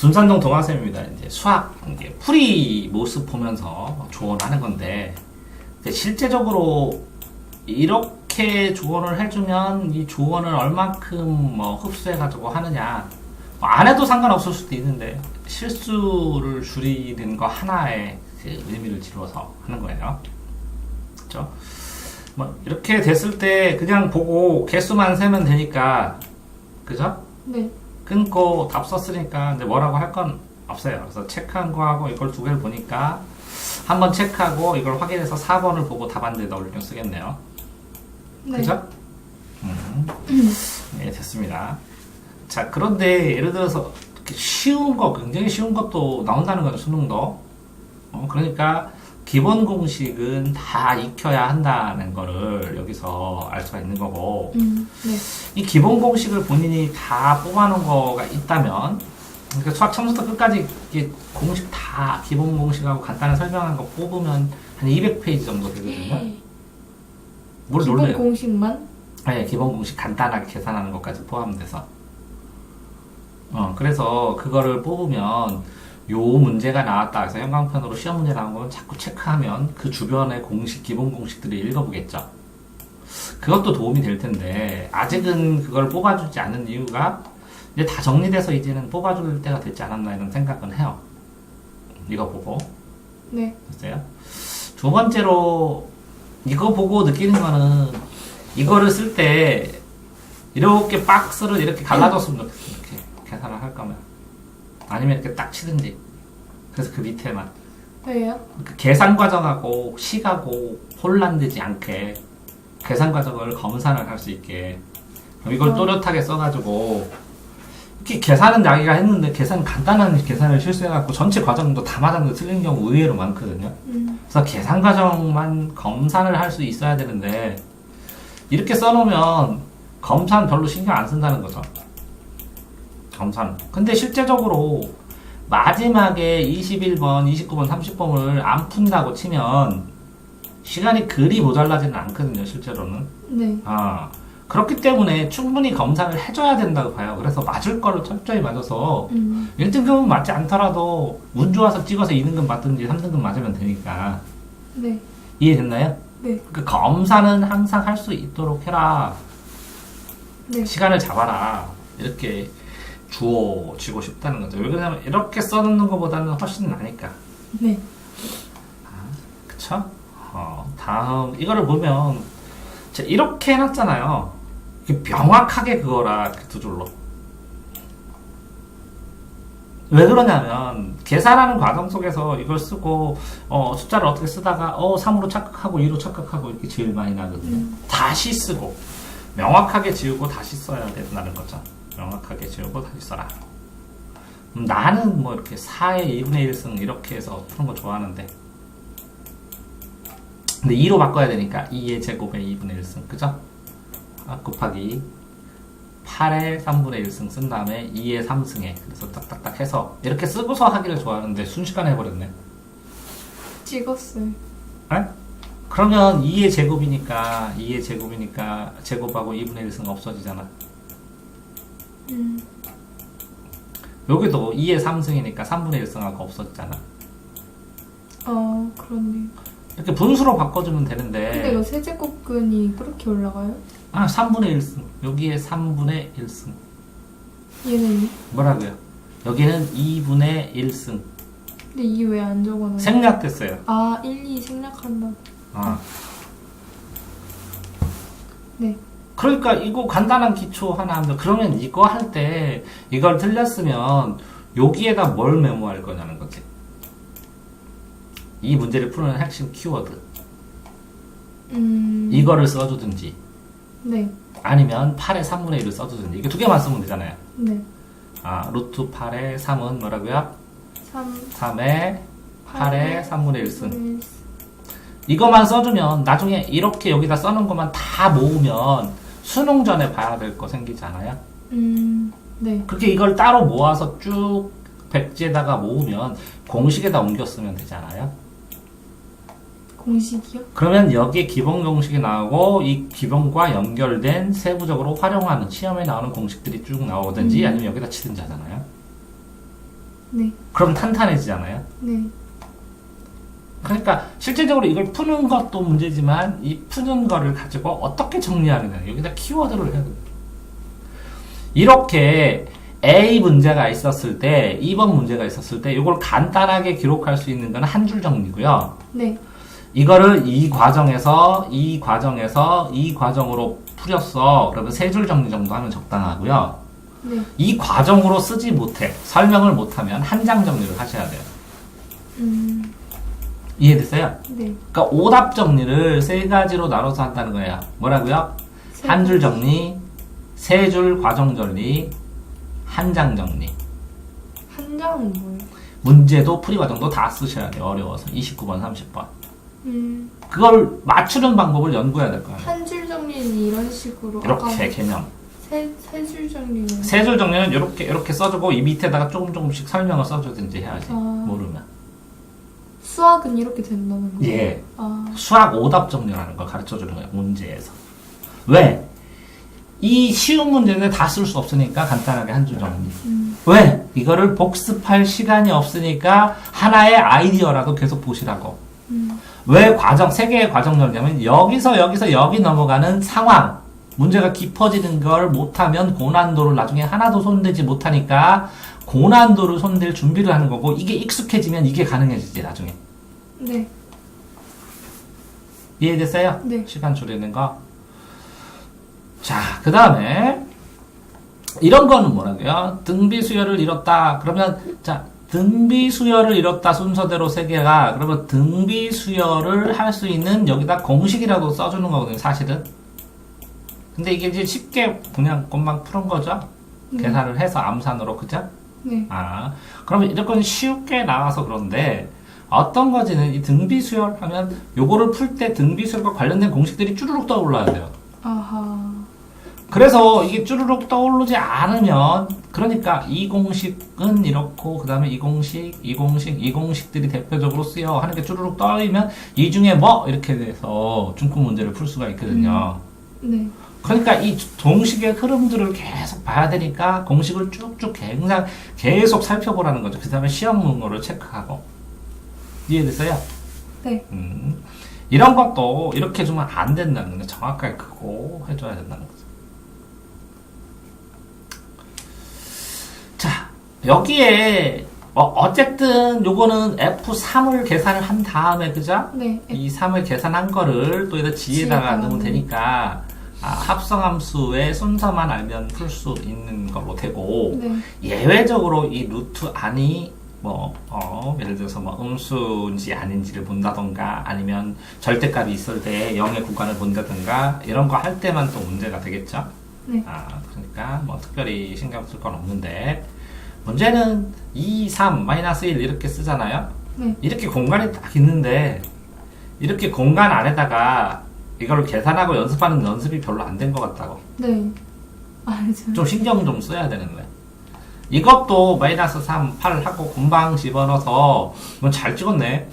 둔산동 동학생입니다. 이제 수학 이제 풀이 모습 보면서 조언하는 건데 실제적으로 이렇게 조언을 해주면 이 조언을 얼만큼 뭐 흡수해가지고 하느냐 안 해도 상관없을 수도 있는데 실수를 줄이는 거 하나에 그 의미를 지루어서 하는 거예요. 그렇죠? 뭐 이렇게 됐을 때 그냥 보고 개수만 세면 되니까 그죠? 네. 끊고 답 썼으니까 이제 뭐라고 할 건 없어요. 그래서 체크한 거하고 이걸 두 개를 보니까 한번 체크하고 이걸 확인해서 4번을 보고 답안지에다 올려 쓰겠네요. 네. 그죠? 네, 됐습니다. 자, 그런데 예를 들어서 이렇게 쉬운 거, 굉장히 쉬운 것도 나온다는 거죠, 수능도. 그러니까 기본 공식은 다 익혀야 한다는 거를 여기서 알 수가 있는 거고, 네. 이 기본 공식을 본인이 다 뽑아놓은 거가 있다면, 그러니까 수학 처음부터 끝까지 이게 공식 다 기본 공식하고 간단히 설명한 거 뽑으면 한 200페이지 정도 되거든요. 뭘 기본 놀래요? 공식만? 네, 기본 공식 간단하게 계산하는 것까지 포함돼서. 그래서 그거를 뽑으면 요 문제가 나왔다 해서 형광펜으로 시험 문제 나온 거면 자꾸 체크하면 그 주변의 공식, 기본 공식들을 읽어보겠죠. 그것도 도움이 될 텐데 아직은 그걸 뽑아주지 않은 이유가 이제 다 정리돼서 이제는 뽑아줄 때가 됐지 않았나 이런 생각은 해요. 이거 보고. 네. 됐어요? 두 번째로 이거 보고 느끼는 거는 이거를 쓸 때 이렇게 박스를 이렇게 갈라줬으면 좋겠어요. 이렇게 계산을 할 거면. 아니면 이렇게 딱 치든지. 그래서 그 밑에만. 왜요? 그 계산 과정하고 식하고 혼란되지 않게 계산 과정을 검사를 할 수 있게 이걸 또렷하게 써가지고 이렇게 계산은 자기가 했는데 계산 간단한 계산을 실수해갖고 전체 과정도 다 맞았는데 틀린 경우 의외로 많거든요. 그래서 계산 과정만 검사를 할 수 있어야 되는데 이렇게 써놓으면 검사는 별로 신경 안 쓴다는 거죠. 검사는. 근데 실제적으로 마지막에 21번, 29번, 30번을 안 푼다고 치면 시간이 그리 모자라지는 않거든요, 실제로는. 네. 그렇기 때문에 충분히 검사를 해줘야 된다고 봐요. 그래서 맞을 거를 철저히 맞아서 1등급은 맞지 않더라도 운 좋아서 찍어서 2등급 맞든지 3등급 맞으면 되니까. 네. 이해됐나요? 네. 그 검사는 항상 할 수 있도록 해라. 네. 시간을 잡아라. 이렇게 주어지고 싶다는 거죠. 왜 그러냐면 이렇게 써놓는 것보다는 훨씬 나니까. 네. 그쵸? 다음 이거를 보면 제가 이렇게 해놨잖아요. 이게 명확하게 그거라 이렇게 두 줄로. 왜 그러냐면 계산하는 과정 속에서 이걸 쓰고 숫자를 어떻게 쓰다가 3으로 착각하고 2로 착각하고 이렇게 제일 많이 나거든요. 다시 쓰고 명확하게 지우고 다시 써야 된다는 거죠. 명확하게 지우고 다시 써라. 나는 뭐 이렇게 4의 2분의 1승 이렇게 해서 푸는 거 좋아하는데 근데 2로 바꿔야 되니까 2의 제곱에 2분의 1승 그죠? 곱하기 8의 3분의 1승 쓴 다음에 2의 3승에 그래서 딱딱딱 해서 이렇게 쓰고서 하기를 좋아하는데 순식간에 해버렸네. 찍었어요. 에? 그러면 2의 제곱이니까 제곱하고 2분의 1승 없어지잖아. 여기도 2의 3승이니까 3분의 1승하고 없어지잖아. 그렇네. 이렇게 분수로 바꿔주면 되는데 근데 이거 세제곱근이 그렇게 올라가요? 3분의 1승 여기에 3분의 1승 얘는 뭐라고요? 여기는 2분의 1승 근데 이게 왜 안 적어놔요? 생략됐어요. 1, 2 생략한다고. 네. 그러니까 이거 간단한 기초 하나 하면 그러면 이거 할 때 이걸 틀렸으면 여기에다 뭘 메모할 거냐는 거지. 이 문제를 푸는 핵심 키워드 이거를 써주든지 네. 아니면 8의 3분의 1을 써주든지 이게 두 개만 쓰면 되잖아요. 네. 루트 8의 3은 뭐라고요? 3, 3의 8의 3분의 1승 이것만 써주면 나중에 이렇게 여기다 써놓은 것만 다 모으면 수능 전에 봐야 될 거 생기지 않아요? 네. 그렇게 이걸 따로 모아서 쭉 백지에다가 모으면 공식에다 옮겨 쓰면 되지 않아요? 공식이요? 그러면 여기에 기본 공식이 나오고 이 기본과 연결된 세부적으로 활용하는 시험에 나오는 공식들이 쭉 나오든지 아니면 여기다 치든지 하잖아요. 네. 그럼 탄탄해지잖아요. 네. 그러니까 실질적으로 이걸 푸는 것도 문제지만 이 푸는 거를 가지고 어떻게 정리하느냐 여기다 키워드를 해야 돼요. 이렇게 A 문제가 있었을 때 2번 문제가 있었을 때 이걸 간단하게 기록할 수 있는 건 한 줄 정리고요. 네. 이거를 이 과정에서 이 과정으로 풀였어. 그러면 세 줄 정리 정도 하면 적당하고요. 네. 이 과정으로 쓰지 못해 설명을 못하면 한 장 정리를 하셔야 돼요. 이해됐어요? 네. 그러니까 오답 정리를 세 가지로 나눠서 한다는 거예요. 뭐라고요? 한 줄 정리, 세 줄 과정 정리, 한 장 정리. 한 장은 뭐예요? 문제도 풀이 과정도 다 쓰셔야 돼요. 어려워서 29번, 30번. 그걸 맞추는 방법을 연구해야 될 거예요. 한 줄 정리는 이런 식으로. 이렇게 개념. 세 줄 정리는. 세 줄 정리는 이렇게 써주고 이 밑에다가 조금씩 설명을 써주든지 해야지. 모르면. 수학은 이렇게 된다는 거예요? 예. 수학 오답 정리라는 걸 가르쳐 주는 거예요. 문제에서. 왜? 이 쉬운 문제는 다 쓸 수 없으니까 간단하게 한 줄 정리. 왜? 이거를 복습할 시간이 없으니까 하나의 아이디어라도 계속 보시라고. 왜 세 개의 과정 정리냐면 여기서 여기 넘어가는 상황. 문제가 깊어지는 걸 못하면 고난도를 나중에 하나도 손대지 못하니까 고난도를 손댈 준비를 하는 거고 이게 익숙해지면 이게 가능해지지 나중에. 네. 이해됐어요? 네. 시간 줄이는 거. 자, 그 다음에 이런 거는 뭐라고요? 등비수열을 잃었다. 그러면 자 등비수열을 잃었다 순서대로 세 개가 그러면 등비수열을 할 수 있는 여기다 공식이라도 써주는 거거든요. 사실은. 근데 이게 이제 쉽게 그냥 금방 푸는 거죠. 계산을 해서 암산으로 그죠? 네. 그러면 이런 쉽게 나와서 그런데 어떤 거지는 이 등비수열 하면 요거를 풀 때 등비수열과 관련된 공식들이 쭈루룩 떠올라야 돼요. 아하. 그래서 이게 쭈루룩 떠오르지 않으면 그러니까 이 공식은 이렇고 그 다음에 이 공식들이 대표적으로 쓰여 하는 게 쭈루룩 떠오르면 이 중에 뭐 이렇게 돼서 중급 문제를 풀 수가 있거든요. 네. 그러니까 이 공식의 흐름들을 계속 봐야 되니까 공식을 쭉쭉 계속 살펴보라는 거죠. 그 다음에 시험 문구를 체크하고. 이해됐어요? 네. 이런 것도 이렇게 주면 안 된다는 거죠. 정확하게 크고 해줘야 된다는 거죠. 자, 여기에 어쨌든 요거는 F3을 계산을 한 다음에 그죠? 네. 이 3을 계산한 거를 또 여기다 G에다가 넣으면 되니까 합성함수의 순서만 알면 풀 수 있는 걸로 되고 네. 예외적으로 이 루트 안이 예를 들어서 음수인지 아닌지를 본다던가 아니면 절대값이 있을 때 0의 구간을 본다던가 이런 거 할 때만 또 문제가 되겠죠. 네. 그러니까 특별히 신경 쓸 건 없는데 문제는 2, 3, 마이너스 1 이렇게 쓰잖아요. 네. 이렇게 공간이 딱 있는데 이렇게 공간 안에다가 이걸 계산하고 연습하는 연습이 별로 안 된 것 같다고. 네. 알죠. 좀 신경 좀 써야 되는데. 이것도 마이너스 3, 8 하고 금방 집어넣어서 잘 찍었네.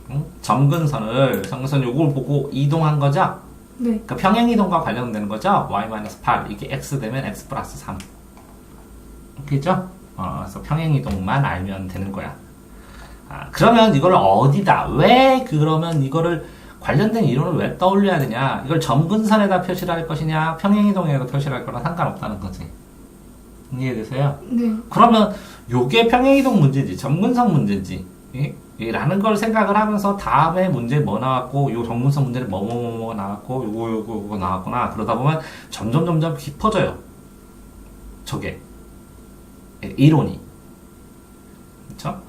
응? 점근선을 요걸 보고 이동한 거죠? 네. 그러니까 평행이동과 관련되는 거죠? y-8 이게 x 되면 x 플러스 3 그죠? 그래서 평행이동만 알면 되는 거야. 그러면 이걸 어디다 그러면 이거를 관련된 이론을 왜 떠올려야 되냐? 이걸 점근선에다 표시를 할 것이냐 평행이동에다 표시를 할 거랑 상관없다는 거지. 이해되세요? 네. 그러면 요게 평행이동 문제지 점근선 문제지 라는 걸 생각을 하면서 다음에 문제 뭐 나왔고 요 점근선 문제는 뭐 나왔고 요거 나왔구나. 그러다 보면 점점 깊어져요. 저게 이론이. 그쵸?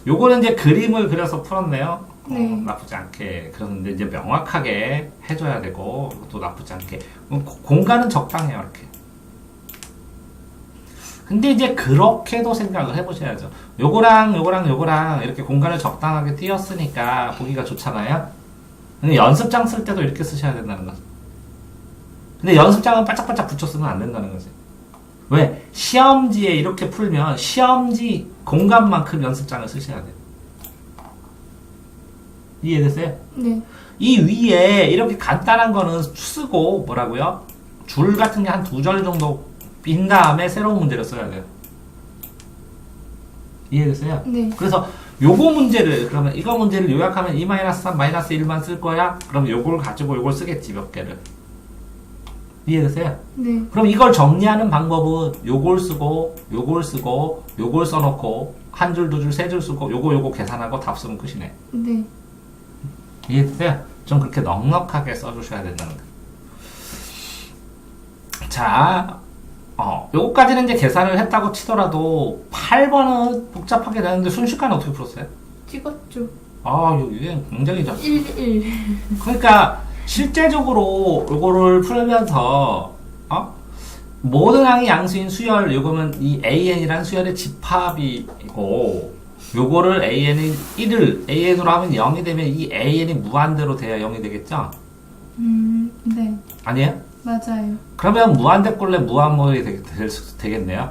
요거는 이제 그림을 그려서 풀었네요. 네. 나쁘지 않게. 그런데 이제 명확하게 해줘야 되고 또 나쁘지 않게. 공간은 적당해요. 이렇게. 근데 이제 그렇게도 생각을 해보셔야죠. 요거랑 이렇게 공간을 적당하게 띄었으니까 보기가 좋잖아요. 근데 연습장 쓸 때도 이렇게 쓰셔야 된다는 거죠. 근데 연습장은 바짝바짝 붙여 쓰면 안 된다는 거지. 왜? 시험지에 이렇게 풀면 시험지 공간만큼 연습장을 쓰셔야 돼요. 이해됐어요? 네. 이 위에 이렇게 간단한 거는 쓰고 뭐라고요? 줄 같은 게 한 2줄 정도 빈 다음에 새로운 문제를 써야 돼요. 이해됐어요? 네. 그래서 요거 문제를 그러면 이거 문제를 요약하면 2-3 -1만 쓸 거야? 그럼 요걸 가지고 요걸 쓰겠지 몇 개를. 이해됐어요? 네. 그럼 이걸 정리하는 방법은 요걸 쓰고 요걸 쓰고 요걸 써놓고 한 줄, 두 줄, 세 줄 쓰고 요거 계산하고 답 쓰면 끝이네. 네. 이해됐어요? 좀 그렇게 넉넉하게 써주셔야 된다는 거. 자, 요거까지는 이제 계산을 했다고 치더라도 8번은 복잡하게 되는데 순식간에 어떻게 풀었어요? 찍었죠. 아, 이게 굉장히 잘. 1. 그러니까 실제적으로 요거를 풀면서 모든 항이 양수인 수열 요거는 이 AN이란 수열의 집합이고 요거를 AN이 1을 AN으로 하면 0이 되면 이 AN이 무한대로 돼야 0이 되겠죠? 네. 아니에요? 맞아요. 그러면 무한대꼴레 무한몰이 되겠네요?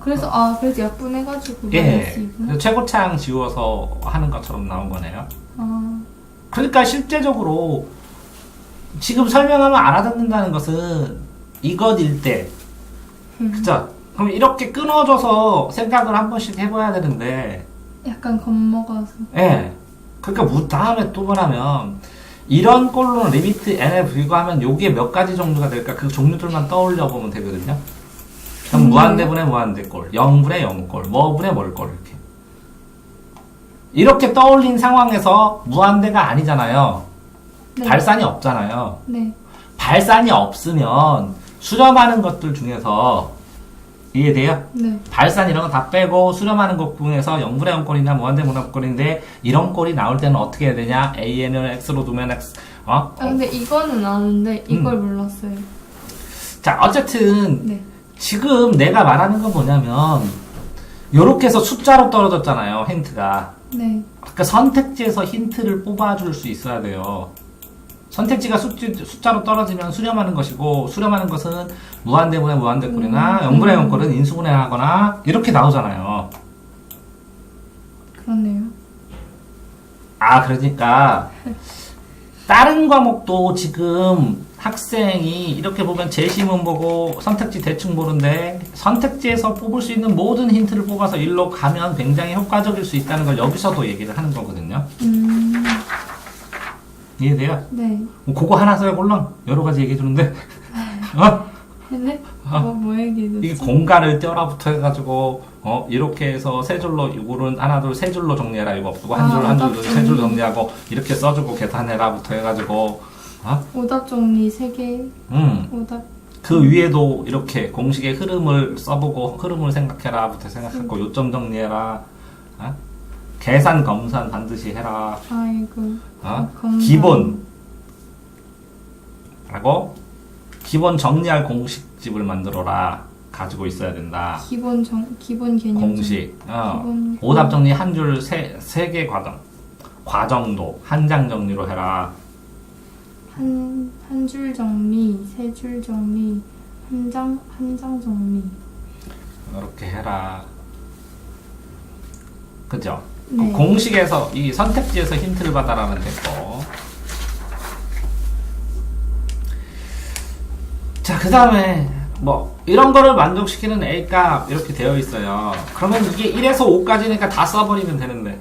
그래서 약분해가지고 예. 마이너스이구나. 그래서 최고차항 지워서 하는 것처럼 나온 거네요. 아, 그러니까 실제적으로 지금 설명하면 알아듣는다는 것은 이것일 때, 그쵸? 그럼 이렇게 끊어져서 생각을 한 번씩 해봐야 되는데, 약간 겁먹어서. 예. 그러니까 다음에 또 뭐냐면, 이런 꼴로는 리미트 n에 불과하면 요게 몇 가지 종류가 될까? 그 종류들만 떠올려 보면 되거든요. 그럼 무한대분의 무한대꼴, 0분의 0꼴, 뭐분의 뭘꼴, 이렇게. 이렇게 떠올린 상황에서 무한대가 아니잖아요. 네. 발산이 없잖아요. 네. 발산이 없으면 수렴하는 것들 중에서 이해돼요? 네. 발산 이런 거 다 빼고 수렴하는 것 중에서 0분의 0꼴이나 무한대 무한꼴인데 이런 꼴이 나올 때는 어떻게 해야 되냐? AN을 X로 두면 X 근데 이거는 아는데 이걸 몰랐어요. 자 어쨌든 네. 지금 내가 말하는 건 뭐냐면 요렇게 해서 숫자로 떨어졌잖아요. 힌트가. 네. 그러니까 선택지에서 힌트를 뽑아줄 수 있어야 돼요. 선택지가 숫자로 떨어지면 수렴하는 것이고 수렴하는 것은 무한대분의 무한대꼴이나 0분의 0꼴은 인수분해하거나 이렇게 나오잖아요. 그렇네요. 그러니까 다른 과목도 지금 학생이 이렇게 보면 제시문 보고 선택지 대충 보는데 선택지에서 뽑을 수 있는 모든 힌트를 뽑아서 일로 가면 굉장히 효과적일 수 있다는 걸 여기서도 얘기를 하는 거거든요. 이해돼요? 네. 그거 하나 써야 골랑 여러 가지 얘기해 주는데 네? 뭐 얘기해줬지? 이게 공간을 떼어라부터 해가지고 이렇게 해서 세 줄로 이거는 하나 둘 세 줄로 정리해라 이거 없고 한 줄 세 줄 정리하고 이렇게 써주고 계산해라부터 해가지고 오답 정리 3개. 오답. 그 위에도 이렇게 공식의 흐름을 써보고 흐름을 생각해라부터 생각하고 요점 정리해라. 계산 검산 반드시 해라. 아이고. 기본 라고 기본 정리할 공식집을 만들어라. 가지고 있어야 된다. 기본 개념. 공식. 기본 오답 정리 한 줄 세 개 과정도 한 장 정리로 해라. 한 줄 정리, 3줄 정리, 한 장 정리. 이렇게 해라. 그죠? 네. 공식에서 이 선택지에서 힌트를 받아라면 됐고. 자, 그 다음에 뭐 이런 거를 만족시키는 A값 이렇게 되어 있어요. 그러면 이게 1에서 5까지니까 다 써버리면 되는데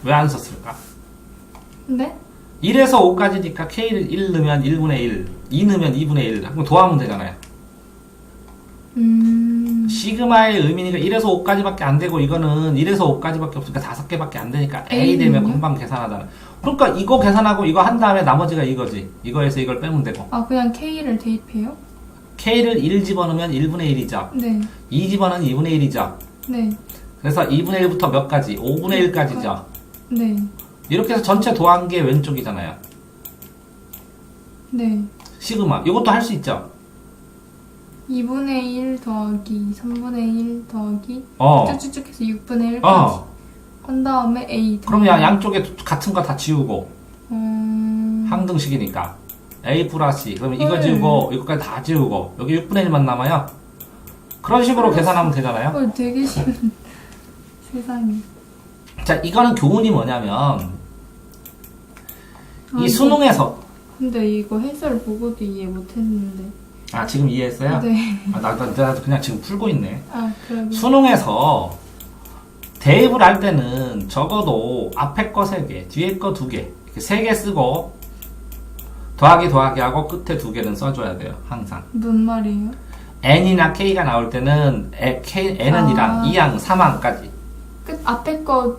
왜 안 썼을까? 네? 1에서 5까지니까 K를 1 넣으면 1분의 1, 2 넣으면 2분의 1 그럼 도하면 되잖아요. 시그마의 의미니까 1에서 5까지밖에 안 되고 이거는 1에서 5까지밖에 없으니까 5개밖에 안 되니까 A 되면 금방 계산하잖아. 그러니까 이거 계산하고 이거 한 다음에 나머지가 이거지. 이거에서 이걸 빼면 되고. 그냥 K를 대입해요? K를 1 집어넣으면 1분의 1이죠. 네. 2 집어넣으면 2분의 1이죠. 네. 그래서 2분의 1부터 몇 가지? 5분의 1까지죠. 네. 이렇게 해서 전체 더한 게 왼쪽이잖아요. 네. 시그마. 이것도 할 수 있죠. 2분의 1 더하기 3분의 1 더하기 쭉쭉쭉 해서 6분의 1까지 한 다음에 A 그럼 양쪽에 같은 거 다 지우고 항등식이니까 A 플러스 C 그러면 이거 지우고 이거까지 다 지우고 여기 6분의 1만 남아요. 그런 식으로 계산하면 되잖아요. 되게 쉬운 세상에. 자 이거는 교훈이 뭐냐면 이 수능에서 근데 이거 해설 보고도 이해 못했는데. 지금 이해했어요? 네. 나도 그냥 지금 풀고 있네. 그러게. 수능에서 대입을 할 때는 적어도 앞에 거 3개, 뒤에 거 2개, 이렇게 3개 쓰고 더하기 하고 끝에 2개는 써줘야 돼요. 항상. 뭔 말이에요? n이나 k가 나올 때는 n은 1항, 2항, 3항까지 끝 앞에 거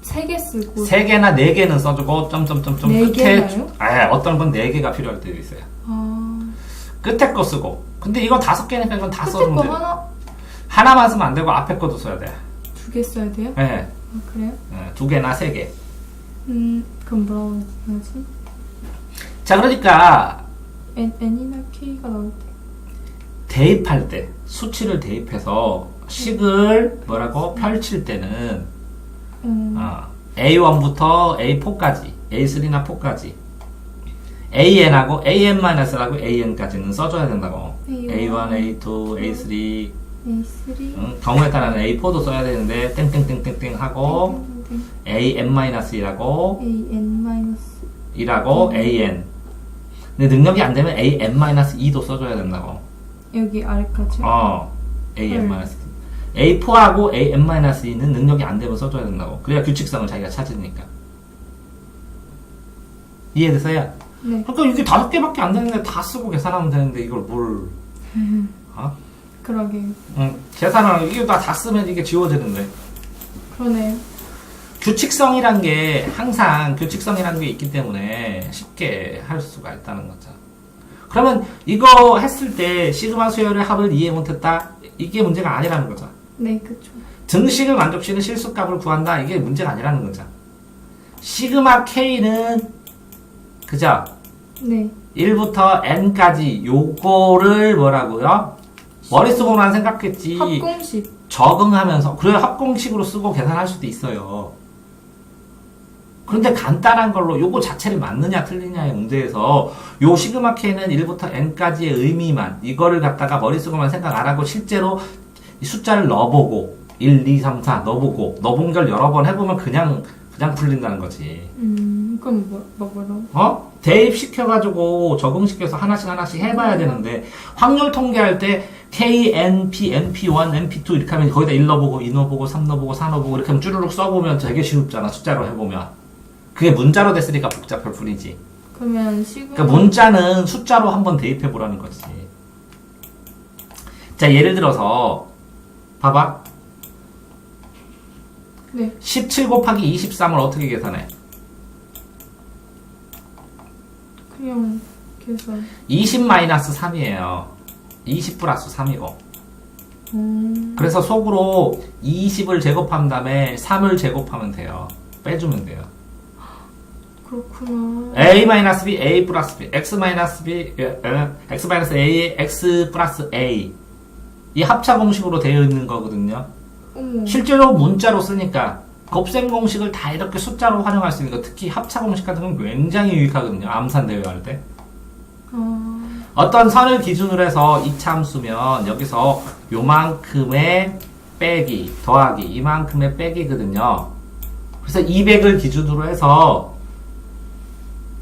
3개 쓰고 3개나 4개는 써주고 점점점점 네 끝에 개나요? 어떤 건 4개가 필요할 때도 있어요. 끝에 거 쓰고 근데 이거 5개니까 이건 다 끝에 써주면 거 돼요. 하나만 쓰면 안 되고 앞에 것도 써야 돼요. 2개 써야 돼요? 네. 그래요? 2개나 3개. 그럼 뭐라고 해야지? 자, 그러니까 n이나 k가 나올 때 대입할 때 수치를 대입해서 식을 뭐라고 펼칠 때는 A1부터 A4까지 A3나 4까지 AN하고 AN-하고 AN까지는 써줘야 된다고. A1, A2, A3 A3 경우에 따라는 A4도 써야 되는데 땡땡땡땡땡 하고 AN-1이라고 AN- 이라고 AN. 근데 능력이 안 되면 AN-2도 써줘야 된다고. 여기 아래까지요? AN-2. A4하고 AN-2는 능력이 안 되면 써줘야 된다고. 그래야 규칙성을 자기가 찾으니까. 이해됐어요? 네. 그러니까 이게 5개밖에 안 되는데 다 쓰고 계산하면 되는데 이걸 뭘? 그러게요. 계산을 이게 다 쓰면 이게 지워지는데. 그러네요. 규칙성이란 게 항상 규칙성이란 게 있기 때문에 쉽게 할 수가 있다는 거죠. 그러면 이거 했을 때 시그마 수열의 합을 이해 못했다? 이게 문제가 아니라는 거죠. 네, 그쵸. 등식을 만족시키는 실수값을 구한다? 이게 문제가 아니라는 거죠. 시그마 K는 그죠? 네. 1부터 N까지 요거를 뭐라고요? 머릿속으로만 생각했지 합공식. 적응하면서 그래 합공식으로 쓰고 계산할 수도 있어요. 그런데 간단한 걸로 요거 자체를 맞느냐 틀리냐의 문제에서 요 시그마 K는 1부터 N까지의 의미만 이거를 갖다가 머릿속으로만 생각 안 하고 실제로 이 숫자를 넣어보고 1, 2, 3, 4 넣어본 걸 여러 번 해보면 그냥 풀린다는 거지. 그럼 뭐라고? 대입시켜가지고 적응시켜서 하나씩 해봐야 되는데 확률 통계할 때 K, N, P, NP1, NP2 이렇게 하면 거기다 1 넣어보고 2 넣어보고 3 넣어보고 4 넣어보고 이렇게 하면 쭈루룩 써보면 되게 쉽잖아. 숫자로 해보면. 그게 문자로 됐으니까 복잡할 뿐이지. 그러면 시그마 그러니까 문자는 숫자로 한번 대입해보라는 거지. 자, 예를 들어서 봐봐. 네. 17 곱하기 23을 어떻게 계산해? 그냥 계산. 20 마이너스 3이에요. 20 플러스 3이고. 그래서 속으로 20을 제곱한 다음에 3을 제곱하면 돼요. 빼주면 돼요. 그렇구나. A 마이너스 B, A 플러스 B, X 마이너스 B, X 마이너스 A, X 플러스 A. 이 합차 공식으로 되어 있는 거거든요. 어머. 실제로 문자로 쓰니까 곱셈 공식을 다 이렇게 숫자로 활용할 수 있는 거, 특히 합차 공식 같은 건 굉장히 유익하거든요. 암산 대회할 때. 어떤 선을 기준으로 해서 이차함수면 여기서 요만큼의 빼기, 더하기, 이만큼의 빼기거든요. 그래서 200을 기준으로 해서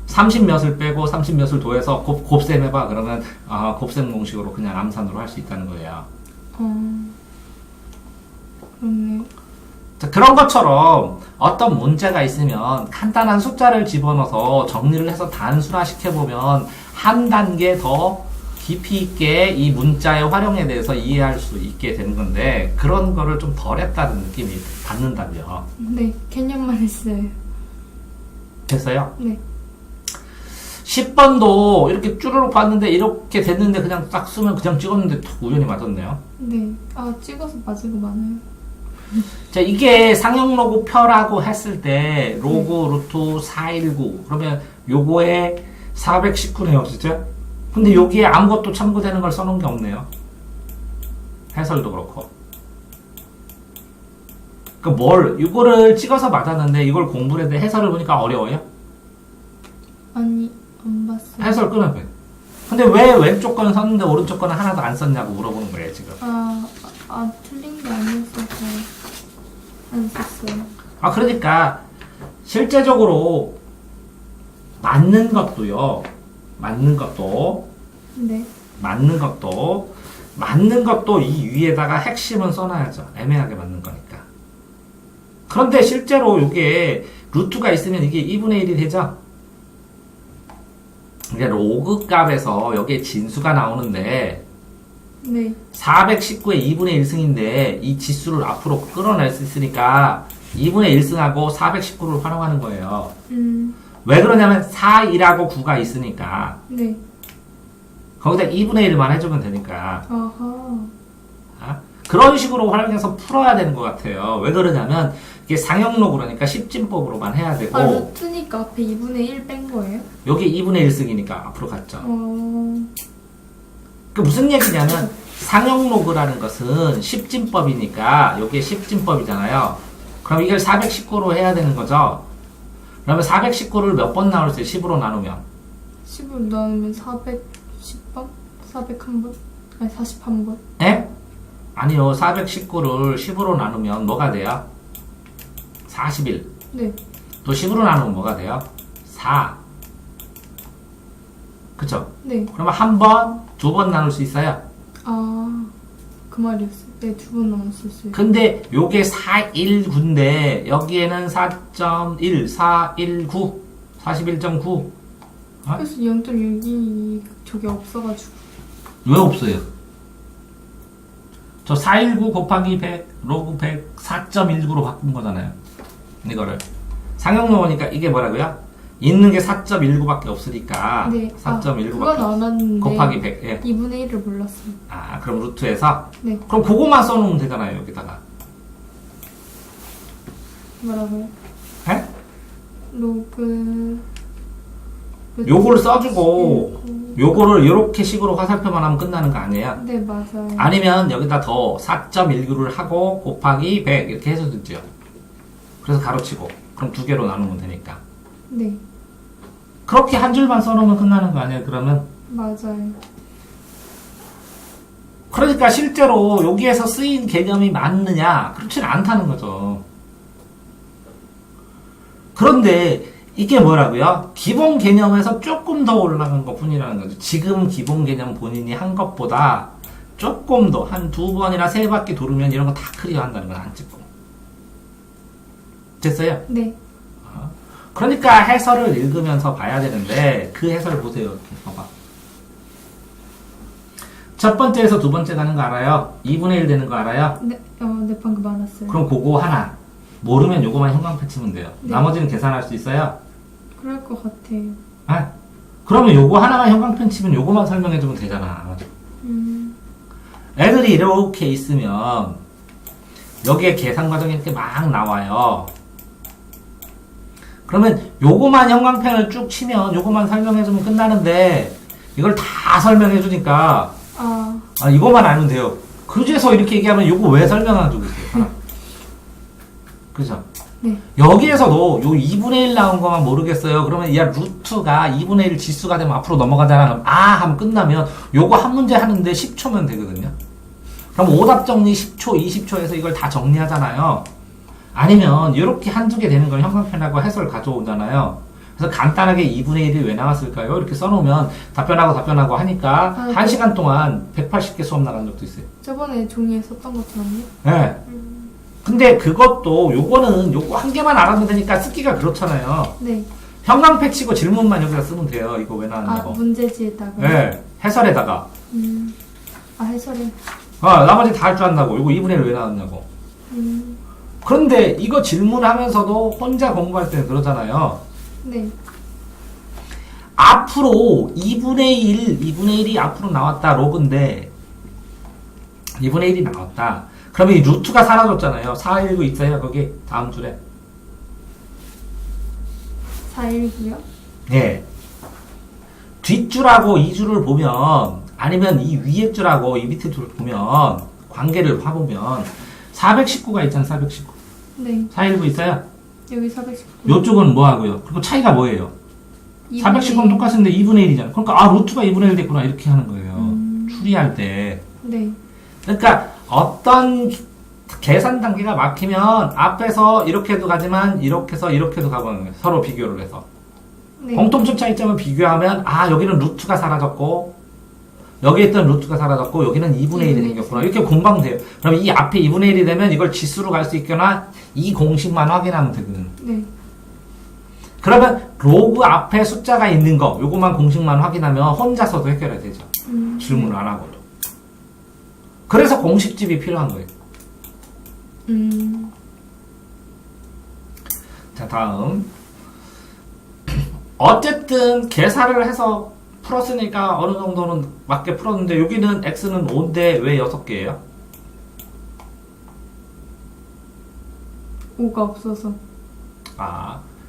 30 몇을 빼고 30 몇을 더해서 곱셈 해봐. 그러면 곱셈 공식으로 그냥 암산으로 할 수 있다는 거예요. 그렇네요. 자, 그런 것처럼 어떤 문제가 있으면 간단한 숫자를 집어넣어서 정리를 해서 단순화시켜보면 한 단계 더 깊이 있게 이 문자의 활용에 대해서 이해할 수 있게 되는 건데 그런 거를 좀 덜 했다는 느낌이 받는다며. 네, 개념만 했어요. 됐어요? 네. 10번도 이렇게 쭈르륵 봤는데 이렇게 됐는데 그냥 딱 쓰면 그냥 찍었는데 툭 우연히 맞았네요. 네. 찍어서 맞은 거 많아요. 자, 이게 상형로그 표라고 했을 때 로그 루트 419 그러면 요거에 419네요, 진짜? 근데 여기에 아무것도 참고되는 걸 써놓은 게 없네요. 해설도 그렇고. 이거를 찍어서 맞았는데 이걸 공부를 했는데 해설을 보니까 어려워요? 아니, 안 봤어요. 해설 끊어봐요. 근데 왜 왼쪽 거는 썼는데 오른쪽 거는 하나도 안 썼냐고 물어보는 거예요, 지금. 틀린 게 아니었어서 안 썼어요. 그러니까 실제적으로 맞는 것도요. 맞는 것도 이 위에다가 핵심은 써놔야죠. 애매하게 맞는 거니까. 그런데 실제로 이게 루트가 있으면 이게 2분의 1이 되죠? 이게 로그 값에서 여기에 진수가 나오는데 네. 419의 2분의 1승인데 이 지수를 앞으로 끌어낼 수 있으니까 2분의 1승하고 419를 활용하는 거예요. 왜 그러냐면 4, 1하고 9가 있으니까 네. 거기다 2분의 1만 해주면 되니까 아하. 그런 식으로 활용해서 풀어야 되는 것 같아요. 왜 그러냐면 이게 상형로 그러니까 십진법으로만 해야 되고 루트니까 앞에 2분의 1 뺀 거예요? 여기 2분의 1승이니까 앞으로 갔죠. 어. 그 무슨 얘기냐면 상형로그라는 것은 십진법이니까 여기에 십진법이잖아요. 그럼 이걸 419로 해야 되는 거죠. 그러면 419를 몇 번 나올 수 있어요? 10으로 나누면 10으로 나누면 410번? 401번? 아니 41번. 에? 아니요. 419를 10으로 나누면 뭐가 돼요? 41. 네. 또 10으로 나누면 뭐가 돼요? 4. 그쵸? 네. 그러면 한 번, 두 번 나눌 수 있어요? 아, 그 말이었어요. 네, 2번 나눌 수 있어요. 근데 요게 419인데 여기에는 4.1, 419, 41.9. 그래서 0.6이 저게 없어가지고. 왜 없어요? 저 419 곱하기 100, 로그 100, 4.19로 바꾼 거잖아요. 이거를. 상형로니까 이게 뭐라고요? 있는 게 4.19밖에 없으니까 네. 4.19밖에 그건 알았는데 곱하기 100. 예. 2분의 1을 몰랐어요. 아, 그럼 루트에서? 네. 그럼 그거만 써놓으면 되잖아요, 여기다가. 뭐라고요? 에? 로그 요걸 써주고 요거를 이렇게 식으로 화살표만 하면 끝나는 거 아니에요? 네, 맞아요. 아니면 여기다 더 4.19를 하고 곱하기 100 이렇게 해서 듣죠. 그래서 가로치고 그럼 두 개로 나누면 되니까. 네, 그렇게 한 줄만 써놓으면 끝나는 거 아니에요? 그러면 맞아요. 그러니까 실제로 여기에서 쓰인 개념이 맞느냐? 그렇진 않다는 거죠. 그런데 이게 뭐라고요? 기본 개념에서 조금 더 올라간 것 뿐이라는 거죠. 지금 기본 개념 본인이 한 것보다 조금 더, 한 두 번이나 세 바퀴 돌으면 이런 거 다 클리어 한다는 건 안 찍고. 됐어요? 네, 그러니까 해설을 읽으면서 봐야 되는데, 그 해설 보세요. 이렇게 봐봐. 첫 번째에서 두 번째 가는 거 알아요? 2분의 1 되는 거 알아요? 네, 네 방금 알았어요. 그럼 그거 하나. 모르면 요거만 형광펜 치면 돼요. 네. 나머지는 계산할 수 있어요? 그럴 것 같아요. 아, 그러면 요거 하나만 형광펜 치면 요거만 설명해주면 되잖아. 애들이 이렇게 있으면 여기에 계산 과정이 이렇게 막 나와요. 그러면 요거만 형광펜을 쭉 치면 요거만 설명해주면 끝나는데 이걸 다 설명해주니까 이거만 알면 돼요. 그제서 이렇게 얘기하면 요거 왜 설명 안 해주고 있어요? 그죠? 네. 여기에서도 요 2분의 1 나온 것만 모르겠어요. 그러면 야 루트가 2분의 1 지수가 되면 앞으로 넘어가잖아. 그럼 하면 끝나면 요거 한 문제 하는데 10초면 되거든요. 그럼 오답 정리 10초, 20초에서 이걸 다 정리하잖아요. 아니면 이렇게 한두 개 되는 걸 형광펜하고 해설 가져오잖아요. 그래서 간단하게 2분의 1이 왜 나왔을까요? 이렇게 써놓으면 답변하고 하니까 1시간 동안 180개 수업 나간 적도 있어요. 저번에 종이에 썼던 것처럼요? 네. 근데 그것도 요거는 요거 한 개만 알아도 되니까 쓰기가 그렇잖아요. 네. 형광펜 치고 질문만 여기다 쓰면 돼요. 이거 왜 나왔냐고. 문제지에다가. 네. 해설에다가. 해설에. 나머지 다 할 줄 안다고. 요거 2분의 1 왜 나왔냐고. 그런데 이거 질문하면서도 혼자 공부할 때는 그러잖아요. 네. 앞으로 2분의 1이 앞으로 나왔다. 로그인데 2분의 1이 나왔다. 그러면 이 루트가 사라졌잖아요. 419 있어요. 거기 다음 줄에. 419요? 네. 뒷줄하고 이 줄을 보면 아니면 이 위에 줄하고 이 밑에 줄을 보면 관계를 봐보면 419가 있잖아요. 419. 네. 419 있어요? 여기 419. 요쪽은 뭐 하고요? 그리고 차이가 뭐예요? 419는 똑같은데 2분의 1이잖아요. 그러니까 루트가 2분의 1 됐구나 이렇게 하는 거예요. 추리할 때. 네. 그러니까 어떤 계산 단계가 막히면 앞에서 이렇게도 가지만 이렇게 해서 이렇게도 가보는 거예요. 서로 비교를 해서. 네. 공통점 차이점을 비교하면 여기는 루트가 사라졌고 여기에 있던 루트가 사라졌고 여기는 2분의 1이 생겼구나. 이렇게 공방돼요. 그럼 이 앞에 2분의 1이 되면 이걸 지수로 갈 수 있거나 이 공식만 확인하면 되거든. 네. 그러면 로그 앞에 숫자가 있는 거 요것만 공식만 확인하면 혼자서도 해결이 되죠. 질문을 안 하고도. 그래서 공식집이 필요한 거예요. 자, 다음. 어쨌든 계산을 해서 풀었으니까 어느 정도는 맞게 풀었는데 여기는 x는 5인데 왜 6개예요? 5가 없어서.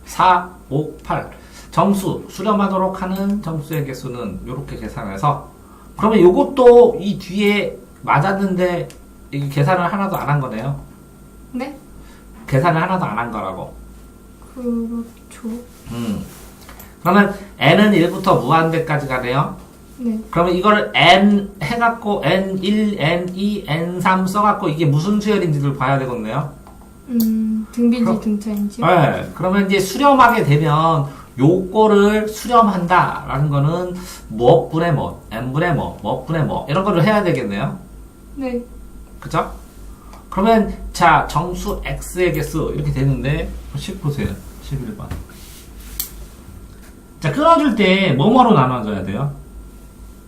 4, 5, 8. 정수, 수렴하도록 하는 정수의 개수는 이렇게 계산해서 그러면 이것도 이 뒤에 맞았는데 이 계산을 하나도 안 한 거네요. 네? 계산을 하나도 안 한 거라고. 그렇죠. 그러면 n은 1부터 무한대까지 가네요. 네. 그러면 이걸 n 해갖고 n1, n2, n3 써갖고 이게 무슨 수열인지를 봐야 되겠네요. 등비인지 등차인지. 네. 그러면 이제 수렴하게 되면 요거를 수렴한다라는 거는 무엇분의 뭐, n분의 뭐, 무엇분의 뭐 이런 거를 해야 되겠네요. 네. 그죠? 그러면 자 정수 x의 개수 이렇게 되는데 10 보세요. 11번. 자 끊어줄 때 뭐뭐로 나눠줘야 돼요?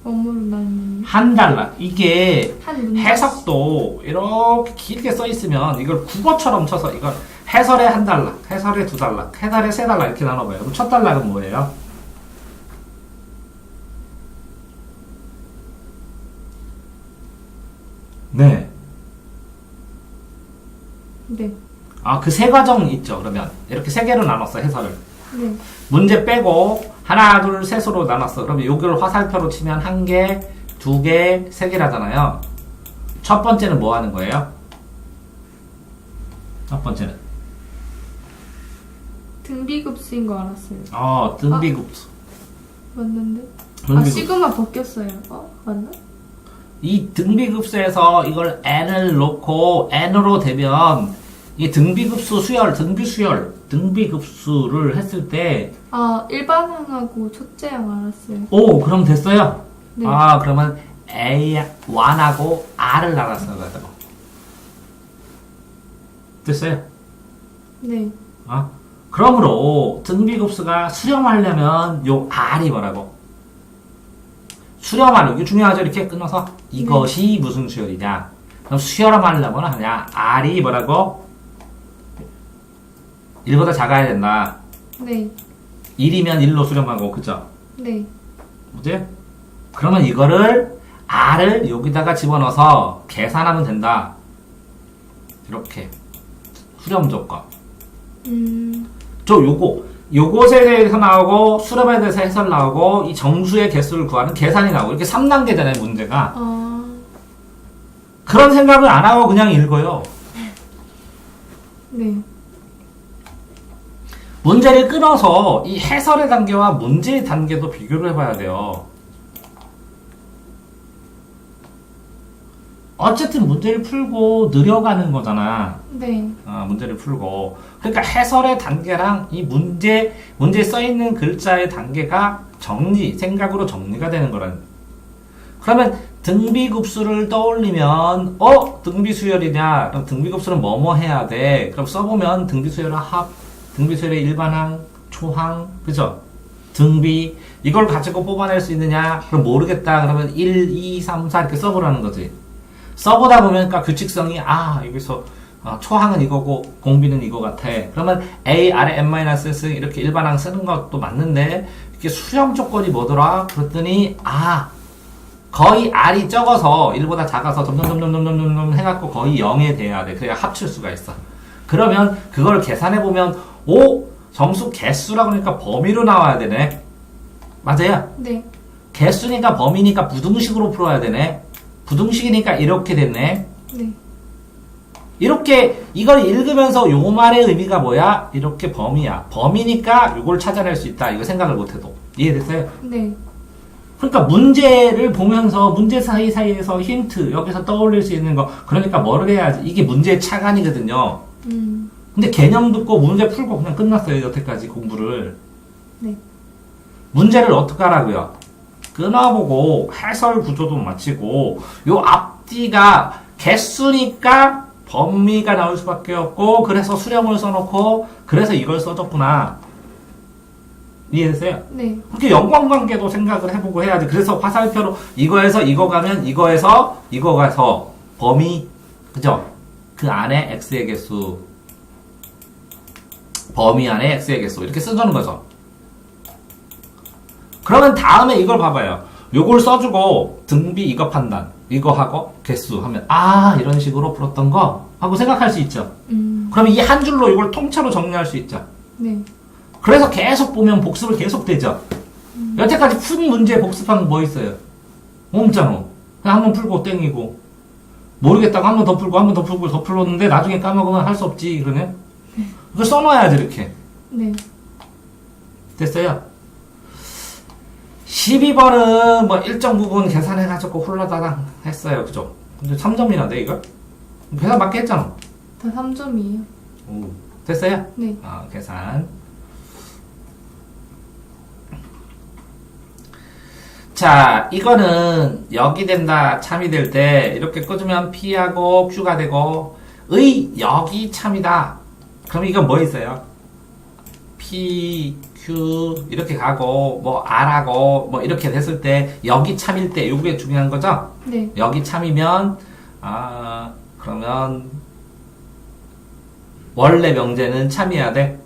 뭐뭐로 나누는 한 단락. 이게 한 문제. 해석도 이렇게 길게 써 있으면 이걸 국어처럼 쳐서 이걸 해설의 한 단락, 해설의 두 단락, 해설의 세 단락 이렇게 나눠봐요. 그럼 첫 단락은 뭐예요? 네. 네. 그 세 과정 있죠. 그러면 이렇게 세 개로 나눴어 해설을. 네. 문제 빼고 하나, 둘, 셋으로 나눴어. 그러면 여기를 화살표로 치면 한 개, 두 개, 세 개라잖아요. 첫 번째는 뭐 하는 거예요? 첫 번째는 등비급수인 거 알았어요. 등비급수. 맞는데? 등비급수. 시그마 바뀌었어요. 맞나? 이 등비급수에서 이걸 n을 놓고 n으로 되면 이 등비급수 수열, 등비급수를 했을 때 일반항하고 첫째항 알았어요. 그럼 됐어요? 네. 그러면 A1하고 R을 나눴어야 되고 됐어요? 네. 그러므로 등비급수가 수렴하려면 요 R이 뭐라고? 수렴하는, 이게 중요하죠. 이렇게 끊어서 이것이 무슨 수열이냐. 그럼 수렴하려면 하냐. R이 뭐라고? 1보다 작아야 된다. 네. 1이면 1로 수렴하고, 그죠? 네. 뭐지? 그러면 이거를 R을 여기다가 집어넣어서 계산하면 된다. 이렇게. 수렴 조건. 요것에 대해서 나오고, 수렴에 대해서 해설 나오고, 이 정수의 개수를 구하는 계산이 나오고, 이렇게 3단계잖아요, 문제가. 그런 생각을 안 하고 그냥 읽어요. 네. 문제를 끊어서 이 해설의 단계와 문제의 단계도 비교를 해봐야 돼요. 어쨌든 문제를 풀고 느려가는 거잖아. 네. 문제를 풀고. 그러니까 해설의 단계랑 이 문제에 써있는 글자의 단계가 생각으로 정리가 되는 거라는. 그러면 등비급수를 떠올리면, 등비수열이냐? 그럼 등비급수는 뭐뭐 해야 돼? 그럼 써보면 등비수열은 등비수열의 일반항, 초항, 그죠? 등비, 이걸 가지고 뽑아낼 수 있느냐? 그럼 모르겠다. 그러면 1, 2, 3, 4 이렇게 써보라는 거지. 써보다 보면 그러니까 규칙성이 여기서 초항은 이거고 공비는 이거 같아. 그러면 A, R에 n-s 이렇게 일반항 쓰는 것도 맞는데 이게 수렴 조건이 뭐더라? 그랬더니 거의 R이 적어서 1보다 작아서 점점 해갖고 거의 0에 돼야 돼. 그래야 합칠 수가 있어. 그러면 그걸 계산해보면 정수 개수라고 그러니까 범위로 나와야 되네. 맞아요? 네. 개수니까 범위니까 부등식으로 풀어야 되네. 부등식이니까 이렇게 됐네. 네. 이렇게 이걸 읽으면서 요 말의 의미가 뭐야? 이렇게 범위야. 범위니까 이걸 찾아낼 수 있다. 이거 생각을 못해도. 이해됐어요? 네. 그러니까 문제를 보면서 문제 사이사이에서 힌트, 여기서 떠올릴 수 있는 거. 그러니까 뭐를 해야지. 이게 문제의 차관이거든요. 근데 개념 듣고 문제 풀고 그냥 끝났어요. 여태까지 공부를. 네. 문제를 어떻게 하라고요? 끊어보고 해설 구조도 마치고 요 앞뒤가 개수니까 범위가 나올 수밖에 없고 그래서 수령을 써놓고 그래서 이걸 써줬구나. 이해됐어요? 네. 그렇게 연관관계도 생각을 해보고 해야지. 그래서 화살표로 이거에서 이거 가면 이거에서 이거 가서 범위 그죠? 그 안에 x의 개수 범위 안에 x의 개수 이렇게 써주는 거죠. 그러면 다음에 이걸 봐봐요. 요걸 써주고 등비 이거 판단 이거 하고 개수 하면 아 이런 식으로 풀었던 거 하고 생각할 수 있죠. 그러면 이 한 줄로 이걸 통째로 정리할 수 있죠. 네. 그래서 계속 보면 복습을 계속 되죠. 여태까지 푼 문제 복습하는 거 뭐 있어요? 없잖아. 그냥 한 번 풀고 땡이고 모르겠다고 한 번 더 풀고 한 번 더 풀고 더 풀었는데 나중에 까먹으면 할 수 없지 그러네. 이걸 써놔야지 이렇게. 네. 됐어요? 12번은 뭐 일정 부분 계산해가지고 홀라다당 했어요. 그죠? 근데 3점이나 돼 이거? 계산 맞게 했잖아. 다 3점이에요. 오. 됐어요? 네. 계산. 자, 이거는 여기 된다, 참이 될 때 이렇게 꽂으면 P하고 Q가 되고 여기 참이다. 그럼 이건 뭐 있어요? P, Q 이렇게 가고 뭐 R하고 뭐 이렇게 됐을 때 여기 참일 때 이게 중요한 거죠? 네. 여기 참이면 그러면 원래 명제는 참이어야 돼.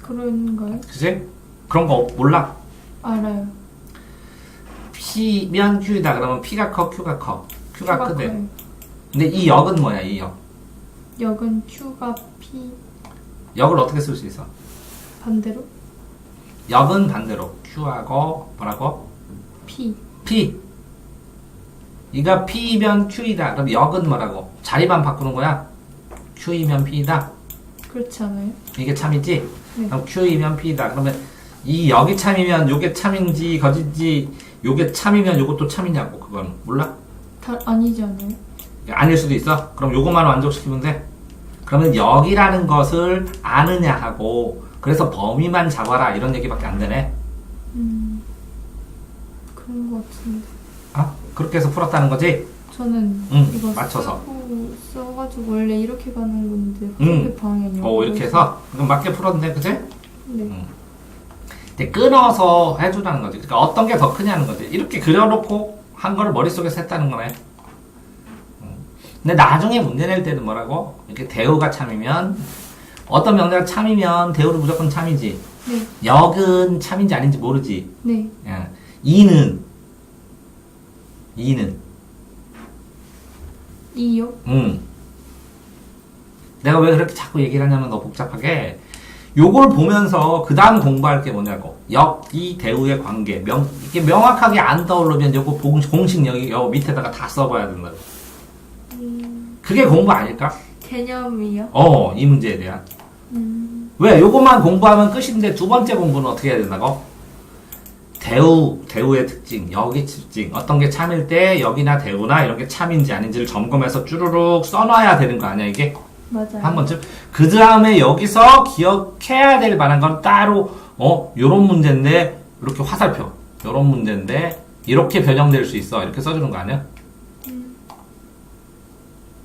그런가요? 그치? 그런 거 몰라? 알아요. P면 Q이다. 그러면 P가 커, Q가 커. Q가 크대. 커요. 근데 이 역은 뭐야, 이 역? 역은 Q가 P 역을 어떻게 쓸 수 있어? 반대로 역은 반대로. Q하고, 뭐라고? P. P. 이가 P면 Q이다. 그럼 역은 뭐라고? 자리만 바꾸는 거야? Q이면 P이다. 그렇지 않아요? 이게 참이지? 네. 그럼 Q이면 P이다. 그러면 이 역이 참이면 요게 참인지, 거짓지, 요게 참이면 요것도 참이냐고. 그건 몰라? 다 아니지 않아요? 아닐 수도 있어? 그럼 요것만 만족시키면 돼? 그러면 역이라는 것을 아느냐 하고 그래서 범위만 잡아라 이런 얘기밖에 안 되네. 그런 것 같은데. 그렇게 해서 풀었다는 거지? 저는 이거 맞춰서. 써가지고 원래 이렇게 가는 건데 그렇게 방향이 이렇게 해서 그럼 맞게 풀었는데 그치? 네. 근데 끊어서 해주라는 거지. 그러니까 어떤 게 더 크냐는 거지. 이렇게 그려놓고 한 거를 머릿속에서 했다는 거네. 근데 나중에 문제 낼 때는 뭐라고? 이렇게 대우가 참이면 어떤 명제가 참이면 대우는 무조건 참이지. 네. 역은 참인지 아닌지 모르지. 네. 야, 이는 이요? 내가 왜 그렇게 자꾸 얘기를 하냐면 너 복잡하게 요걸 보면서 그 다음 공부할 게 뭐냐고. 역, 이, 대우의 관계. 이게 명확하게 안 떠오르면 요거 공식 여기 요 밑에다가 다 써봐야 된다고. 그게 공부 아닐까? 개념이요? 이 문제에 대한. 왜? 요것만 공부하면 끝인데 두 번째 공부는 어떻게 해야 된다고? 대우의 특징, 역의 특징, 어떤 게 참일 때 역이나 대우나 이런 게 참인지 아닌지를 점검해서 쭈루룩 써놔야 되는 거 아니야, 이게? 맞아요. 한 번쯤. 그 다음에 여기서 기억해야 될 만한 건 따로, 요런 문제인데, 이렇게 화살표. 요런 문제인데, 이렇게 변형될 수 있어. 이렇게 써주는 거 아니야?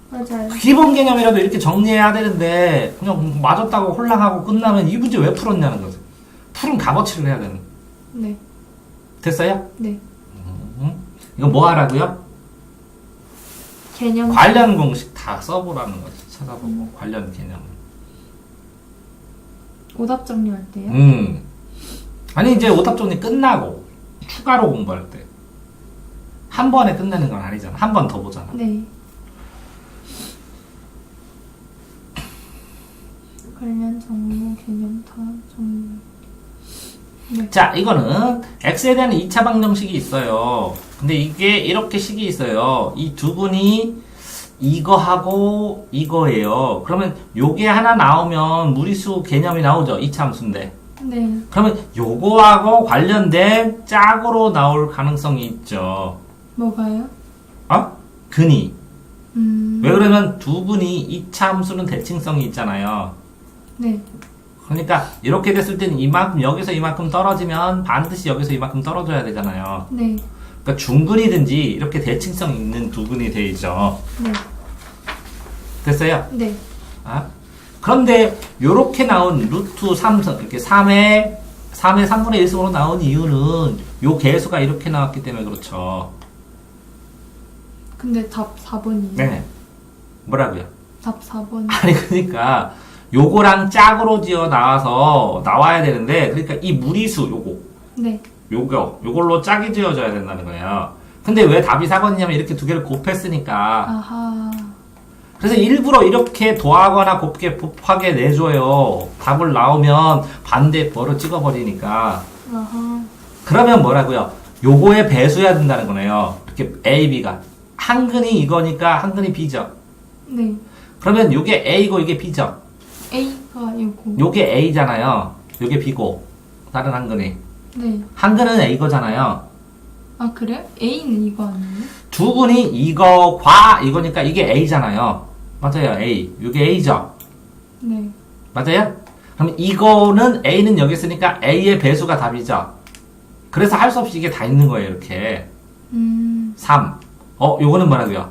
맞아요. 기본 개념이라도 이렇게 정리해야 되는데, 그냥 맞았다고 홀랑하고 끝나면 이 문제 왜 풀었냐는 거지. 푸른 값어치를 해야 되는. 네. 됐어요? 네. 이거 뭐 하라고요? 개념. 관련 공식 다 써보라는 거지. 찾아보고 관련 개념. 오답 정리할 때요? 아니 이제 오답 정리 끝나고 추가로 공부할 때 한 번에 끝내는 건 아니잖아. 한 번 더 보잖아. 네. 관련 정보 개념 다 정리. 네. 자, 이거는 x에 대한 2차 방정식이 있어요. 근데 이게 이렇게 식이 있어요. 이 두 분이 이거하고 이거예요. 그러면 요게 하나 나오면 무리수 개념이 나오죠. 2차 함수인데. 네. 그러면 요거하고 관련된 짝으로 나올 가능성이 있죠. 뭐가요? 근이. 왜 그러면 두 분이 2차 함수는 대칭성이 있잖아요. 네. 그러니까 이렇게 됐을 때는 이만큼 여기서 이만큼 떨어지면 반드시 여기서 이만큼 떨어져야 되잖아요. 네. 그러니까 중근이든지 이렇게 대칭성 있는 두 근이 되죠. 네. 됐어요? 네. 아? 그런데 요렇게 나온 루트 3선 이렇게 3의 3분의 1승으로 나온 이유는 요 개수가 이렇게 나왔기 때문에 그렇죠. 근데 답 4번이에요. 네. 뭐라고요? 답 4번. 아니 그러니까 요거랑 짝으로 지어 나와서 나와야 되는데 그러니까 이 무리수 요거 네. 요걸로 짝이 지어져야 된다는 거예요. 근데 왜 답이 4번이냐면 이렇게 두 개를 곱했으니까. 아하. 그래서 일부러 이렇게 더하거나 곱하게 내줘요. 답을 나오면 반대 벌을 찍어버리니까. 아하. 그러면 뭐라고요? 요거의 배수해야 된다는 거네요. 이렇게 A, B가. 한 근이 이거니까 한 근이 B죠. 네. 그러면 요게 A고 이게 B죠. A가 요거. 요게 A잖아요. 요게 B고. 다른 한 근이. 네. 한 근은 A거잖아요. 아, 그래요? A는 이거 아니에요? 두 근이 이거과 이거니까 이게 A잖아요. 맞아요. A. 요게 A죠. 네. 맞아요? 그럼 이거는 A는 여기 있으니까 A의 배수가 답이죠. 그래서 할 수 없이 이게 다 있는 거예요. 이렇게. 3. 요거는 뭐라고요?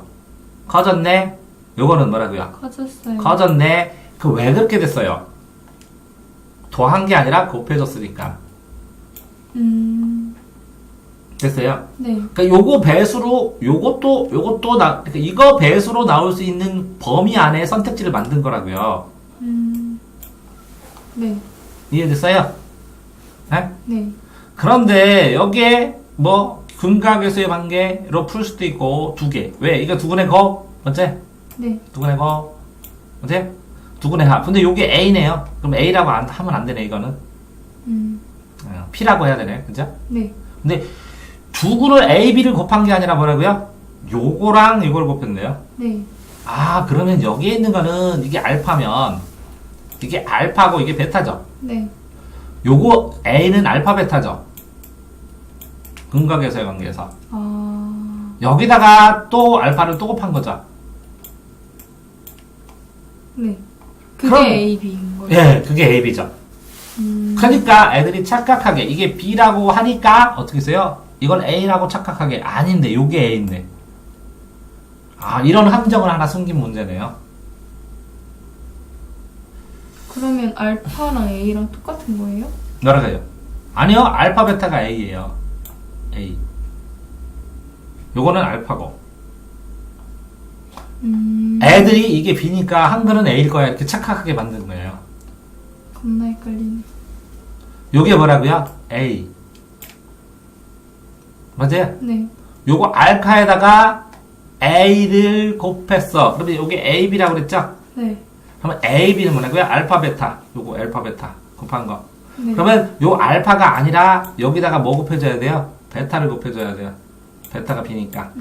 커졌네? 요거는 뭐라고요? 커졌어요. 커졌네? 그 왜 그렇게 됐어요? 더한 게 아니라 곱해졌으니까. 됐어요? 네. 그러니까 요거 배수로, 그러니까 이거 배수로 나올 수 있는 범위 안에 선택지를 만든 거라고요. 네. 이해됐어요? 네? 네. 그런데 여기에 뭐 근각에서의 관계로 풀 수도 있고 두 개. 왜? 이거 두근의 거? 맞지? 네. 두근의 거? 맞지? 두근의 합. 근데 요게 A네요. 그럼 A라고 하면 안 되네, 이거는. P라고 해야 되네. 그죠? 네. 근데 두근을 A, B를 곱한 게 아니라 뭐라고요? 요거랑 이걸 곱했네요. 네. 아, 그러면 여기에 있는 거는 이게 알파면 이게 알파고 이게 베타죠. 네. 요거 A는 알파 베타죠. 근각에서의 관계에서. 아. 여기다가 또 알파를 또 곱한 거죠. 네. 그게 그럼- A, B인 거예요? 예, 그게 A, B죠. 그러니까 애들이 착각하게 이게 B라고 하니까 어떻게 했어요? 이건 A라고 착각하게 아닌데 요게 A인데. 아, 이런 함정을 하나 숨긴 문제네요. 그러면 알파랑 A랑 똑같은 거예요? 뭐라고요? 아니요, 알파 베타가 A예요. A. 요거는 알파고. 애들이 이게 B니까 한글은 A일 거야 이렇게 착각하게 만든 거예요. 겁나 헷갈리네. 요게 뭐라고요? A. 맞아요? 네. 요거 알카에다가 A를 곱했어. 그러면 요게 AB라고 그랬죠? 네. 그러면 AB는 뭐라고요? 알파 베타. 요거 알파 베타 곱한 거. 네. 그러면 요 알파가 아니라 여기다가 뭐 곱해줘야 돼요? 베타를 곱해줘야 돼요. 베타가 B니까.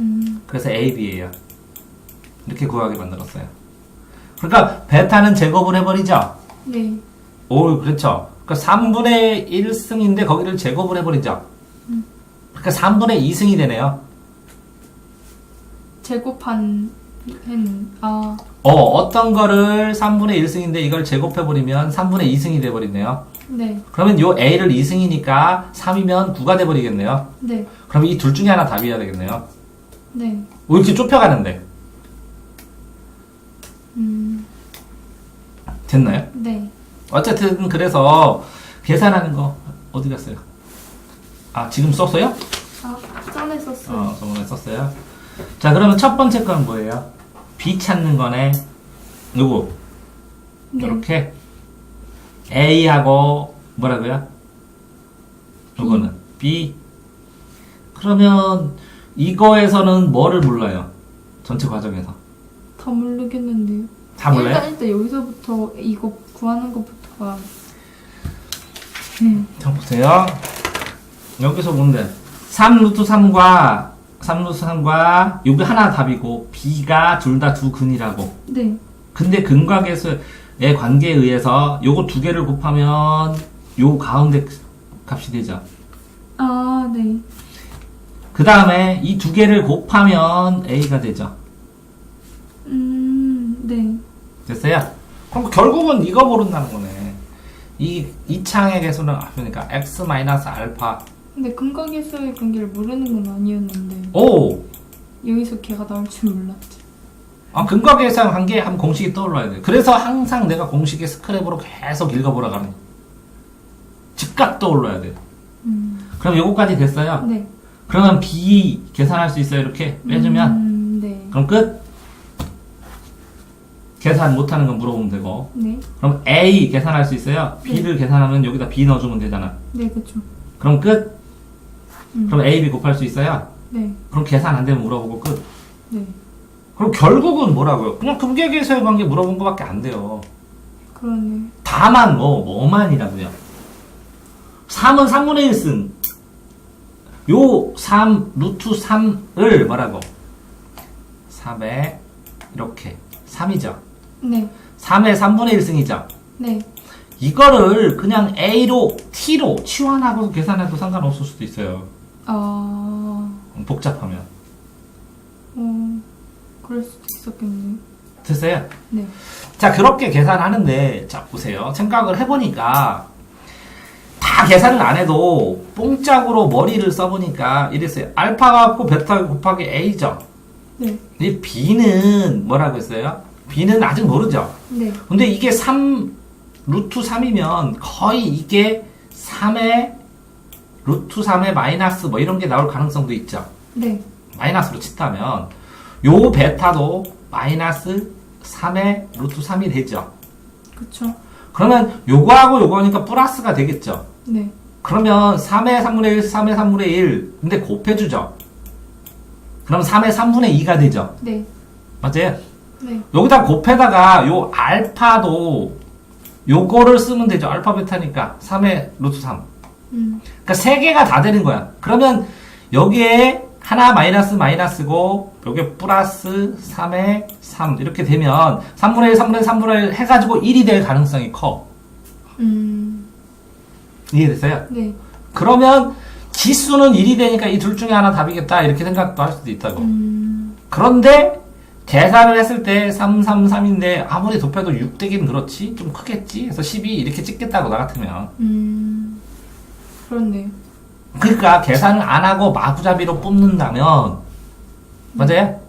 그래서 AB예요. 이렇게 구하게 만들었어요. 그러니까 베타는 제곱을 해버리죠? 네. 오, 그렇죠. 그러니까 3분의 1승인데 거기를 제곱을 해버리죠? 그러니까 3분의 2승이 되네요. 제곱한 는 어떤 거를 3분의 1승인데 이걸 제곱해버리면 3분의 2승이 돼버리네요. 네. 그러면 요 A를 2승이니까 3이면 9가 돼버리겠네요. 네. 그럼 이 둘 중에 하나 답이어야 되겠네요. 네. 왜 이렇게 좁혀가는데? 됐나요? 네. 어쨌든 그래서 계산하는 거 어디 갔어요? 아, 지금 썼어요? 전에 썼어요. 저번에 썼어요. 자, 그러면 첫 번째 건 뭐예요? B 찾는 거네. 누구? 네. 이렇게 A하고 뭐라고요? 요거는 B. 그러면 이거에서는 뭐를 몰라요? 전체 과정에서. 다 모르겠는데요. 다 몰라요? 일단 여기서부터 이거 구하는 것부터가 자, 보세요. 여기서 뭔데? 3루트 3과 여기 하나 답이고 B가 둘 다 두 근이라고. 네. 근데 근각에서의 관계에 의해서 요거 두 개를 곱하면 요 가운데 값이 되죠. 아, 네. 그 다음에 이 두 개를 곱하면 A가 되죠. 네. 됐어요? 그럼 결국은 이거 모른다는 거네. 이 창의 개수는 그러니까 x 마이너스 알파. 근데 근각에서의 관계를 모르는 건 아니었는데 오! 여기서 걔가 나올 줄 몰랐지. 근각에서의 관계에 한 공식이 떠올라야 돼. 그래서 항상 내가 공식의 스크랩으로 계속 읽어보라 가는 거. 즉각 떠올라야 돼. 그럼 요거까지 됐어요? 네. 그러면 B 계산할 수 있어요? 이렇게 빼주면? 네. 그럼 끝? 계산 못하는 건 물어보면 되고. 네. 그럼 A 계산할 수 있어요? B를 계산하면 여기다 B 넣어주면 되잖아. 네, 그쵸. 그럼 끝? 그럼 A, B 곱할 수 있어요? 네. 그럼 계산 안 되면 물어보고 끝. 네. 그럼 결국은 뭐라고요? 그냥 근각에서의 관계 물어본 거밖에 안 돼요. 그러네. 다만 뭐만이라고요? 3은 3분의 1승. 요 3, 루트 3을 뭐라고? 3에 이렇게 3이죠. 네. 3의 3분의 1승이죠. 네. 이거를 그냥 A로 T로 치환하고 계산해도 상관없을 수도 있어요. 복잡하면. 그럴 수도 있었겠네요. 됐어요? 네. 자, 그렇게 계산하는데, 자, 보세요. 생각을 해보니까, 다 계산을 안 해도, 뽕짝으로 머리를 써보니까, 이랬어요. 알파가 곱고 베타 곱하기 A죠. 네. 이 B는 뭐라고 했어요? B는 아직 모르죠? 네. 근데 이게 3, 루트 3이면, 거의 이게 3의, 루트 3의 마이너스 뭐 이런 게 나올 가능성도 있죠. 네. 마이너스로 친다면, 요 베타도 마이너스 3의 루트 3이 되죠. 그쵸. 그러면 요거하고 요거니까 플러스가 되겠죠. 네. 그러면 3의 3분의 1, 3의 3분의 1. 근데 곱해주죠. 그럼 3의 3분의 2가 되죠. 네. 맞아요? 네. 여기다 곱해다가 요 알파도 요거를 쓰면 되죠. 알파 베타니까 3의 루트 3. 그러니까 3개가 다 되는 거야. 그러면 여기에 하나 마이너스 마이너스고 여기 플러스 3의 3 이렇게 되면 3분의 1, 3분의 1, 3분의 1 해가지고 1이 될 가능성이 커. 이해됐어요? 네. 그러면 지수는 1이 되니까 이 둘 중에 하나 답이겠다 이렇게 생각도 할 수도 있다고. 그런데 계산을 했을 때 3, 3, 3인데 아무리 곱해도 6 되긴 그렇지 좀 크겠지. 그래서 12 이렇게 찍겠다고 나 같으면. 그렇네요. 그러니까 계산을 안 하고 마구잡이로 뽑는다면 맞아요?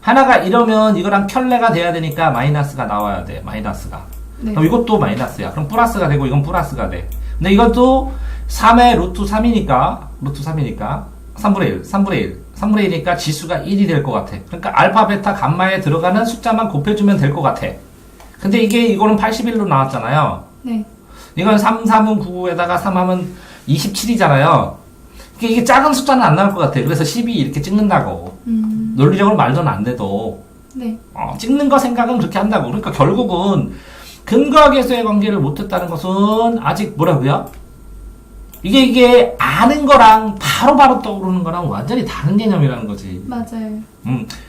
하나가 이러면 이거랑 켤레가 돼야 되니까 마이너스가 나와야 돼. 마이너스가. 네. 그럼 이것도 마이너스야. 그럼 플러스가 되고 이건 플러스가 돼. 근데 이것도 3의 루트 3이니까 3분의 1, 3분의 1, 3분의 1이니까 지수가 1이 될 것 같아. 그러니까 알파, 베타, 감마에 들어가는 숫자만 곱해주면 될 것 같아. 근데 이거는 81로 나왔잖아요. 네. 이건 3, 3은 9에다가 3하면 27이잖아요. 이게 작은 숫자는 안 나올 것 같아. 그래서 12 이렇게 찍는다고. 논리적으로 말도는 안 돼도. 네. 찍는 거 생각은 그렇게 한다고. 그러니까 결국은 근거하계수의 관계를 못했다는 것은 아직 뭐라고요? 이게 아는 거랑 바로바로 떠오르는 거랑 완전히 다른 개념이라는 거지. 맞아요.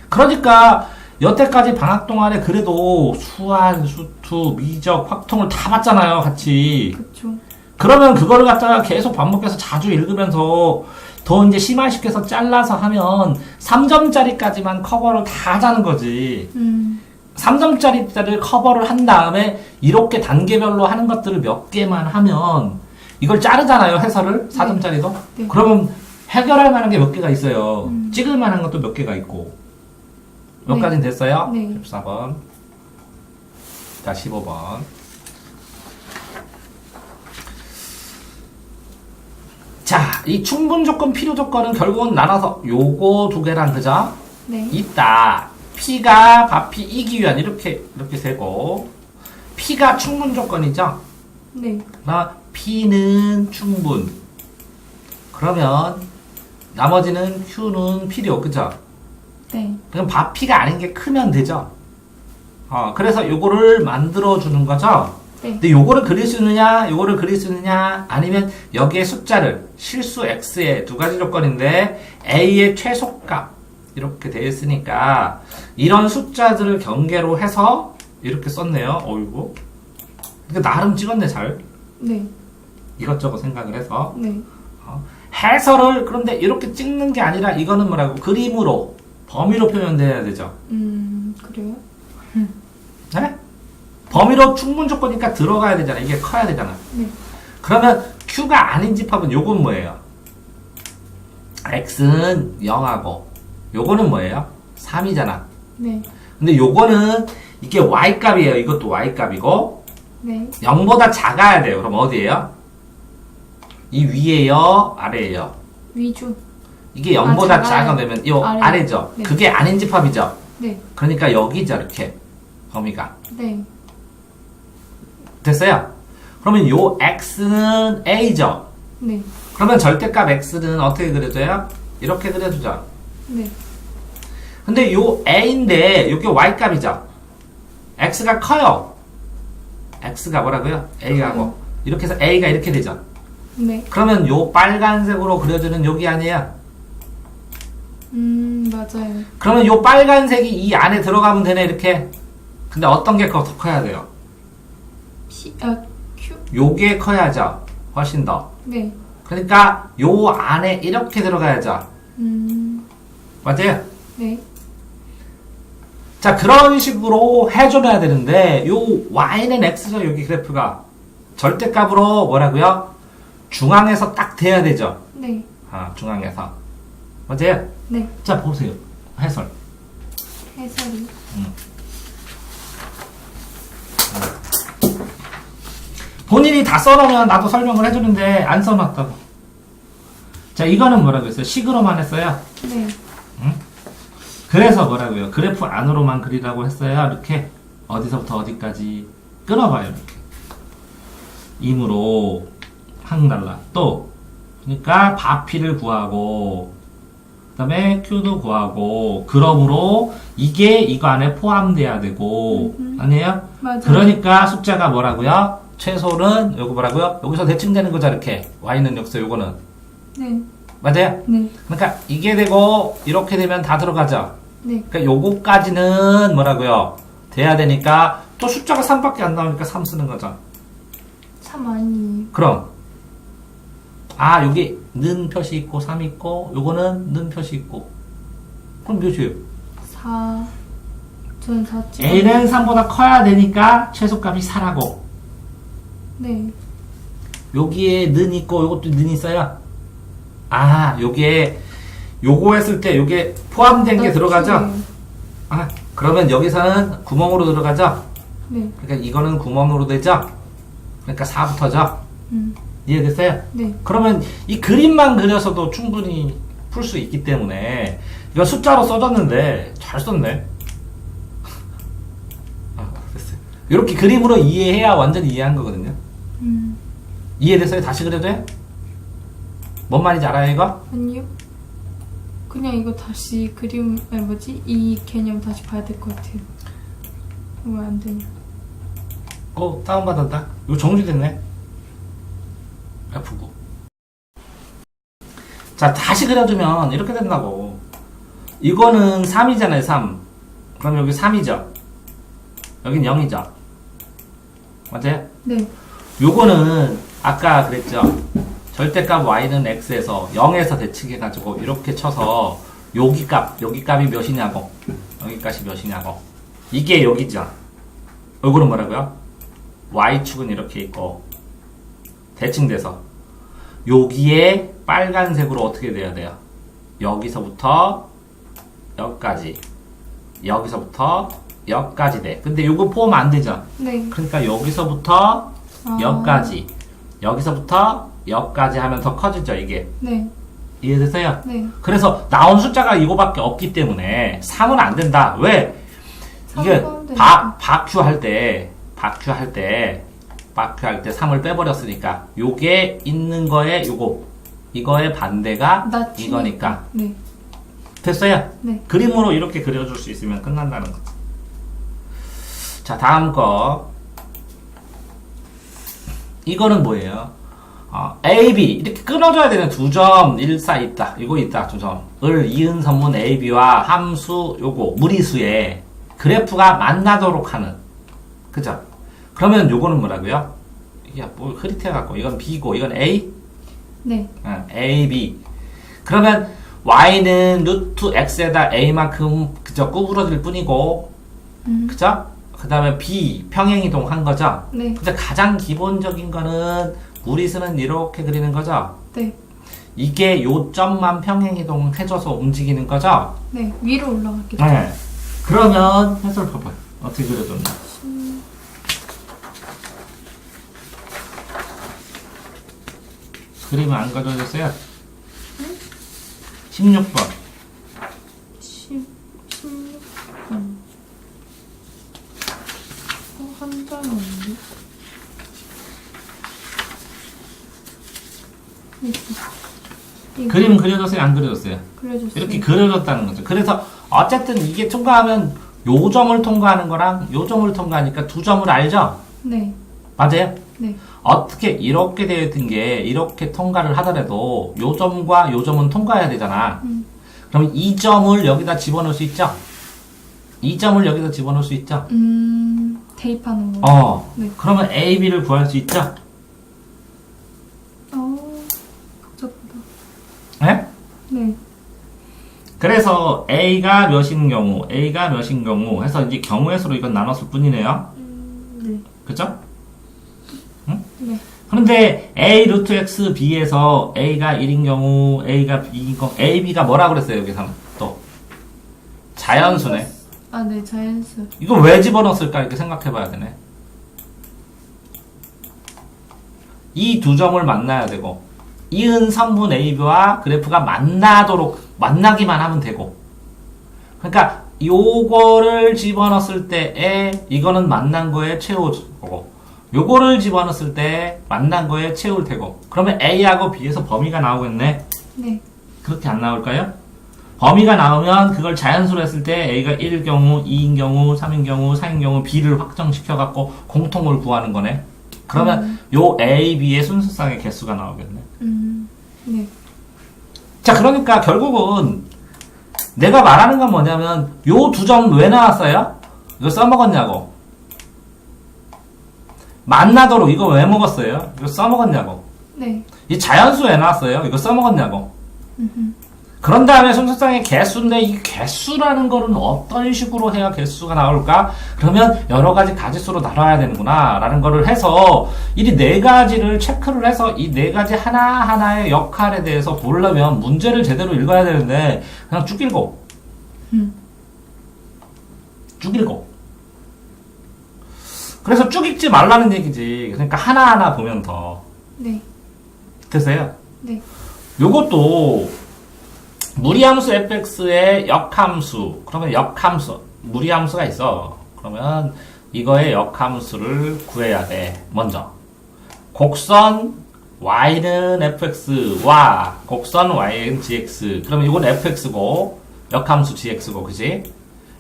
그러니까 여태까지 방학 동안에 그래도 수한, 수투, 미적, 확통을 다 봤잖아요. 같이. 그쵸. 그러면 그거를 갖다가 계속 반복해서 자주 읽으면서 더 이제 심화시켜서 잘라서 하면 3점짜리까지만 커버를 다 하자는 거지. 3점짜리를 커버를 한 다음에 이렇게 단계별로 하는 것들을 몇 개만 하면 이걸 자르잖아요. 해설을. 4점짜리도. 네. 그러면 해결할 만한 게 몇 개가 있어요. 찍을 만한 것도 몇 개가 있고. 몇 네. 가지는 됐어요? 네. 14번. 자, 15번. 자, 이 충분 조건, 필요 조건은 결국은 나눠서 요거 두 개랑 그죠? 네. 있다. P가 바피 이기 위한 이렇게 되고 P가 충분 조건이죠? 네. P는 충분. 그러면 나머지는 Q는 필요, 그죠? 네. 그럼 바피가 아닌 게 크면 되죠? 그래서 요거를 만들어주는 거죠? 네. 근데 요거를 그릴 수 있느냐, 요거를 그릴 수 있느냐, 아니면 여기에 숫자를, 실수 X의 두 가지 조건인데, A의 최소값, 이렇게 되어 있으니까, 이런 숫자들을 경계로 해서, 이렇게 썼네요. 어이구. 그러니까 나름 찍었네, 잘. 네. 이것저것 생각을 해서. 네. 해설을, 그런데 이렇게 찍는 게 아니라, 이거는 뭐라고, 그림으로, 범위로 표현돼야 되죠. 그래요? 네? 범위로 충분 조건이니까 들어가야 되잖아. 이게 커야 되잖아. 네. 그러면 Q가 아닌 집합은 요건 뭐예요? X는 0하고 요거는 뭐예요? 3이잖아. 네. 근데 요거는 이게 Y값이에요. 이것도 Y값이고 네. 0보다 작아야 돼요. 그럼 어디예요? 이 위에요? 아래예요? 위주. 이게 0보다 작아요. 작으면 이 아래. 아래죠? 네. 그게 아닌 집합이죠? 네. 그러니까 여기죠. 이렇게 범위가. 네. 됐어요? 그러면 요 X는 A죠? 네. 그러면 절대값 X는 어떻게 그려져요? 이렇게 그려주죠. 네. 근데 요 A인데 요게 Y값이죠? X가 커요. X가 뭐라고요? A하고. 커요. 이렇게 해서 A가 이렇게 되죠. 네. 그러면 요 빨간색으로 그려주는 여기 아니에요? 맞아요. 그러면 요 빨간색이 이 안에 들어가면 되네, 이렇게. 근데 어떤 게 더 커야 돼요? Q? 요게 커야죠. 훨씬 더. 네. 그러니까 요 안에 이렇게 들어가야죠. 맞아요? 네. 자, 그런 식으로 해줘야 되는데 요 y는 x죠. 여기 그래프가 절대값으로 뭐라고요? 중앙에서 딱 돼야 되죠. 네. 아, 중앙에서. 맞아요? 네. 자, 보세요. 해설. 해설이. 본인이 다 써놓으면 나도 설명을 해주는데 안 써놨다고. 자, 이거는 뭐라고 했어요? 식으로만 했어요. 네. 그래서 뭐라고요? 그래프 안으로만 그리라고 했어요. 이렇게 어디서부터 어디까지 끊어봐요. 이렇게 임으로 항날라 또 그러니까 바피를 구하고 그 다음에 Q도 구하고 그럼으로 이게 이거 안에 포함돼야 되고 아니에요? 맞아요. 그러니까 숫자가 뭐라고요? 최소는 요거 뭐라고요? 여기서 대칭 되는 거죠. 이렇게 y는 여기서 요거는 네. 맞아요? 네. 그러니까 이게 되고 이렇게 되면 다 들어가죠. 네. 그러니까 요거까지는 뭐라고요? 돼야 되니까 또 숫자가 3밖에 안 나오니까 3 쓰는 거죠. 참 아니에요. 그럼 아 여기 는 표시 있고 3 있고 요거는 는 표시 있고 그럼 몇이에요? 4. 전 4 찍어. A는 3보다 커야 되니까 최소값이 4라고 네. 여기에 는 있고 요것도 는 있어요. 아 요게 요거 했을 때 요게 포함된 게 들어가죠? 아 그러면 여기서는 구멍으로 들어가죠? 네. 그러니까 이거는 구멍으로 되죠? 그러니까 4부터죠? 이해됐어요? 네. 그러면 이 그림만 그려서도 충분히 풀 수 있기 때문에 이거 숫자로 써줬는데 잘 썼네. 아, 됐어요. 이렇게 그림으로 이해해야 완전히 이해한 거거든요. 이해됐어요? 다시 그려도요? 뭔 말인지 알아요 이거? 아니요. 그냥 이거 다시 그림, 아니 뭐지? 이 개념 다시 봐야 될 것 같아요. 왜 안 되냐? 다운받았다. 이거 정지됐네. F고. 자, 다시 그려주면 이렇게 된다고. 이거는 3이잖아요, 3. 그럼 여기 3이죠. 여긴 0이죠. 맞아요? 네. 요거는 아까 그랬죠. 절대값 y는 x에서 0에서 대칭해가지고 이렇게 쳐서 여기 값이 몇이냐고. 여기 값이 몇이냐고. 이게 여기죠. 요거는 뭐라고요? y축은 이렇게 있고 대칭돼서 여기에 빨간색으로 어떻게 돼야 돼요? 여기서부터 여기까지 여기서부터 여기까지 돼. 근데 요거 포함 안 되죠? 네. 그러니까 여기서부터 여기까지 여기서부터 여기까지 하면 더 커지죠 이게. 네. 이해되세요? 네. 그래서 나온 숫자가 이거밖에 없기 때문에 3은 안 된다. 왜? 이게 바큐 할 때 3을 빼버렸으니까 요게 있는 거에 요거 이거의 반대가 낮추니까. 이거니까. 네. 됐어요? 네. 그림으로 이렇게 그려줄 수 있으면 끝난다는 거죠. 자, 다음 거. 이거는 뭐예요? A, B. 이렇게 끊어줘야 되는 두 점, 일사 있다. 이거 있다, 두 점을 이은 선문 A, B와 함수, 요거, 무리수에 그래프가 만나도록 하는. 그죠? 그러면 요거는 뭐라고요? 이게 뭐 흐릿해갖고, 이건 B고, 이건 A? 네. A, B. 그러면 Y는 루트 X에다 A만큼 그저 구부러질 뿐이고, 그죠? 그 다음에 B 평행이동 한 거죠. 네. 근데 가장 기본적인 거는 무리수는 이렇게 그리는 거죠. 네. 이게 요점만 평행이동 해줘서 움직이는 거죠. 네. 위로 올라갈게요. 네. 그러면 해설 봐봐요. 어떻게 그려줬나? 그림을 안 가져오셨어요? 16번. 16번. 한 장이 없는데? 그림 그려줬어요? 안 그려줬어요? 그려줬어요. 이렇게 그려줬다는 거죠. 그래서 어쨌든 이게 통과하면 요 점을 통과하는 거랑 요 점을 통과하니까 두 점을 알죠? 네. 맞아요? 네. 어떻게 이렇게 되어 있던 게 이렇게 통과를 하더라도 요 점과 요 점은 통과해야 되잖아. 그럼 이 점을 여기다 집어넣을 수 있죠? 이 점을 여기다 집어넣을 수 있죠? 대입하는 거. 네. 그러면 A, B를 구할 수 있죠? 복잡하다. 네? 네. 그래서 A가 몇인 경우, A가 몇인 경우 해서 이제 경우의 수로 이건 나눴을 뿐이네요. 네. 그죠? 응? 네. 그런데 A 루트 X, B에서 A가 1인 경우, A가 B인 경우, A, B가 뭐라 그랬어요, 여기서 또? 자연수네. 아, 네, 자연수. 이거 왜 집어넣었을까? 이렇게 생각해 봐야 되네. 이 두 점을 만나야 되고, 이은 선분 AB와 그래프가 만나기만 하면 되고. 그러니까, 요거를 집어넣었을 때에, 이거는 만난 거에 채울 거고, 요거를 집어넣었을 때, 만난 거에 채울 테고. 그러면 A하고 B에서 범위가 나오겠네? 네. 그렇게 안 나올까요? 범위가 나오면 그걸 자연수로 했을 때 A가 1일 경우, 2인 경우, 3인 경우, 4인 경우 B를 확정시켜갖고 공통을 구하는 거네. 그러면 요 A, B의 순수쌍의 개수가 나오겠네. 네. 자, 그러니까 결국은 내가 말하는 건 뭐냐면 요 두 점 왜 나왔어요? 이거 써먹었냐고. 만나도록 이거 왜 먹었어요? 이거 써먹었냐고. 네. 이 자연수 왜 나왔어요? 이거 써먹었냐고. 그런 다음에 순수쌍의 개수인데 이 개수라는 거는 어떤 식으로 해야 개수가 나올까? 그러면 여러 가지 가지수로 나눠야 되는구나 라는 거를 해서 이 네 가지를 체크를 해서 이 네 가지 하나하나의 역할에 대해서 보려면 문제를 제대로 읽어야 되는데 그냥 쭉 읽어. 쭉 읽어. 그래서 쭉 읽지 말라는 얘기지. 그러니까 하나하나 보면 더. 네. 됐어요? 네. 요것도 무리함수 fx의 역함수. 그러면 역함수. 무리함수가 있어. 그러면 이거의 역함수를 구해야 돼. 먼저. 곡선 y는 fx와 곡선 y는 gx. 그러면 이건 fx고 역함수 gx고 그지?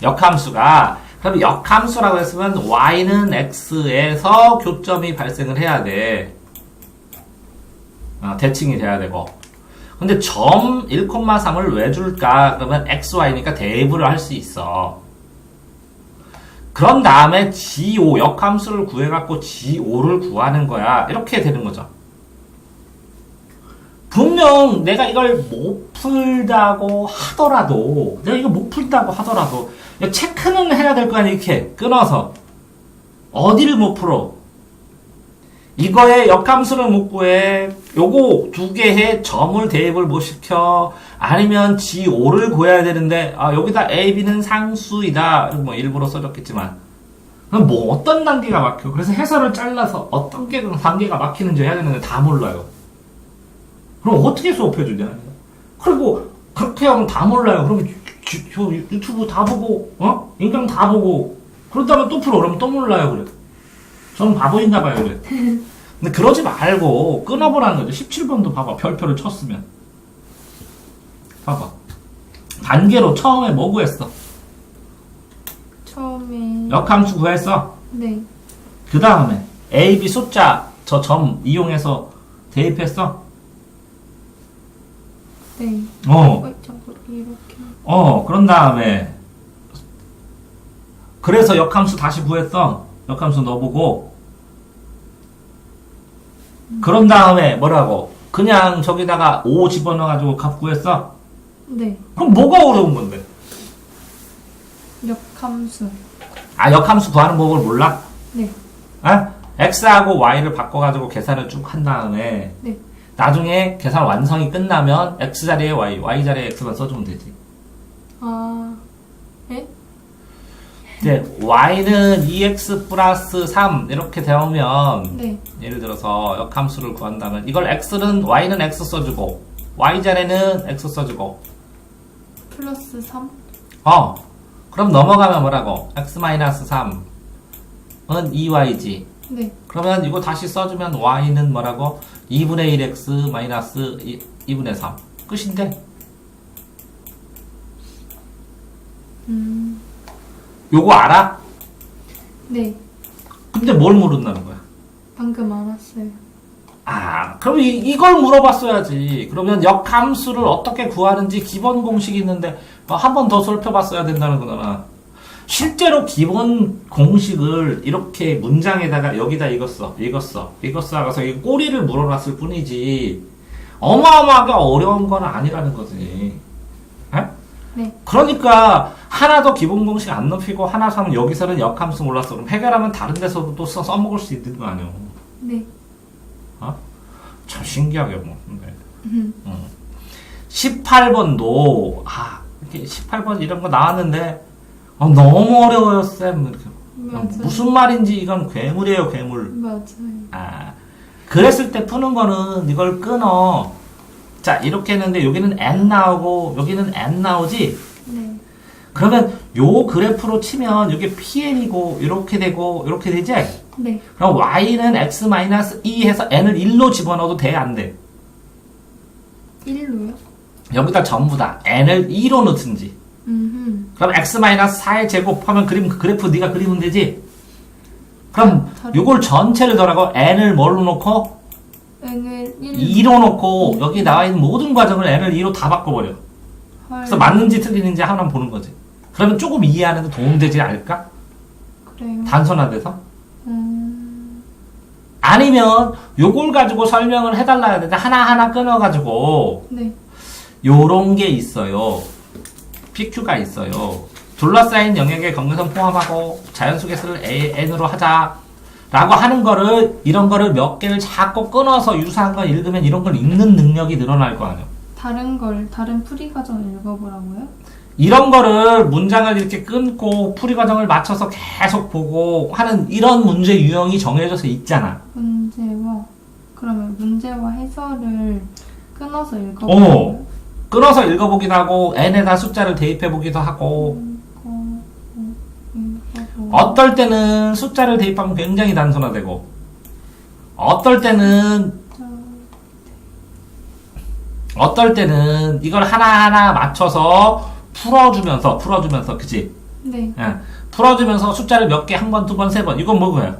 역함수가 그럼 역함수라고 했으면 y는 x에서 교점이 발생을 해야 돼. 대칭이 돼야 되고. 근데 점 1,3을 왜 줄까? 그러면 xy니까 대입을 할 수 있어. 그런 다음에 g5 역함수를 구해갖고 g5를 구하는 거야. 이렇게 되는 거죠. 분명 내가 이걸 못 풀다고 하더라도 체크는 해야 될 거 아니야. 이렇게 끊어서 어디를 못 풀어? 이거의 역함수를 못 구해. 요거 두 개의 점을 대입을 못 시켜. 아니면 G5를 구해야 되는데, 여기다 A, B는 상수이다. 뭐 일부러 써줬겠지만. 그럼 뭐 어떤 단계가 막혀? 그래서 해설을 잘라서 어떤 단계가 막히는지 해야 되는데 다 몰라요. 그럼 어떻게 수업해주냐? 그리고 그렇게 하면 다 몰라요. 그러면 유튜브 다 보고, 인강 다 보고, 그러다가 또 풀어. 그러면 또 몰라요. 그래. 저는 바보인가 봐요, 그래. 근데 그러지 말고 끊어보라는 거죠. 17번도 봐봐. 별표를 쳤으면. 봐봐. 단계로 처음에 뭐 구했어? 처음에. 역함수 구했어? 네. 그 다음에 A, B 숫자 저 점 이용해서 대입했어? 네. 자꾸 이렇게. 그런 다음에 그래서 역함수 다시 구했어? 역함수 넣어보고 그런 다음에 뭐라고? 그냥 저기다가 5 집어넣어가지고 값 구했어? 네. 그럼 뭐가 어려운 건데? 역함수. 아, 역함수 구하는 법을 몰라? 네. 아? x하고 y를 바꿔가지고 계산을 쭉 한 다음에 네. 나중에 계산 완성이 끝나면 x 자리에 y 자리에 x만 써주면 되지. 아, 네? 이제 y는 2x 플러스 3 이렇게 되면 네. 예를 들어서 역함수를 구한다면 이걸 y는 x 써주고 y 자리에는 x 써주고 플러스 3? 그럼 넘어가면 뭐라고? x-3은 2y지. 네. 그러면 이거 다시 써주면 y는 뭐라고? 2분의 1x 마이너스 2분의 3 끝인데 요거 알아? 네. 근데 뭘 물은다는 거야? 방금 알았어요. 그럼 이걸 물어봤어야지. 그러면 역함수를 어떻게 구하는지 기본 공식이 있는데 한 번 더 살펴봤어야 된다는 거잖아. 실제로 기본 공식을 이렇게 문장에다가 여기다 이거 써 하고서 이 꼬리를 물어놨을 뿐이지 어마어마하게 어려운 건 아니라는 거지. 에? 네. 그러니까 하나도 기본 공식 안 높이고 하나 사면 여기서는 역함수 몰랐어. 그럼 해결하면 다른 데서도 또 써먹을 수 있는 거 아니야. 네. 참 신기하게 뭐. 네. 18번도 이렇게 18번 이런 거 나왔는데 너무 어려워요, 쌤. 이렇게. 맞아요. 무슨 말인지 이건 괴물이에요, 괴물. 맞아요. 그랬을 때 푸는 거는 이걸 끊어. 자, 이렇게 했는데 여기는 n 나오고 여기는 n 나오지? 네. 그러면 요 그래프로 치면 이게 pn이고 이렇게 되고 이렇게 되지? 네. 그럼 y는 x-2 해서 n을 1로 집어넣어도 돼, 안 돼? 1로요? 여기다 전부 다 n을 2로 넣든지. 그럼 x-4의 제곱하면 그래프 네가 그리면 되지? 그럼 요걸 전체를 더라고 n을 뭘로 놓고? n을 2로 놓고 여기 나와 있는 모든 과정을 n을 2로 다 바꿔버려. 그래서 맞는지 틀리는지 하나 보는 거지. 그러면 조금 이해하는 데 도움되지 않을까? 그래요. 단순화돼서? 아니면 요걸 가지고 설명을 해달라 해야 되는데 하나하나 끊어가지고 네. 요런 게 있어요. PQ가 있어요. 둘러싸인 영역의 경계선 포함하고 자연수 개수를 n으로 하자 라고 하는 거를 이런 거를 몇 개를 자꾸 끊어서 유사한 거 읽으면 이런 걸 읽는 능력이 늘어날 거 아니에요. 다른 풀이 과정을 읽어보라고요? 이런 거를 문장을 이렇게 끊고 풀이 과정을 맞춰서 계속 보고 하는 이런 문제 유형이 정해져서 있잖아. 그러면 문제와 해설을 끊어서 읽어보라고요? 끊어서 읽어보기도 하고 n에다 숫자를 대입해보기도 하고 어떨 때는 숫자를 대입하면 굉장히 단순화되고 어떨 때는 이걸 하나하나 맞춰서 풀어주면서 그치? 네. 풀어주면서 숫자를 몇 개 한 번, 두 번, 세 번 이건 뭐고요?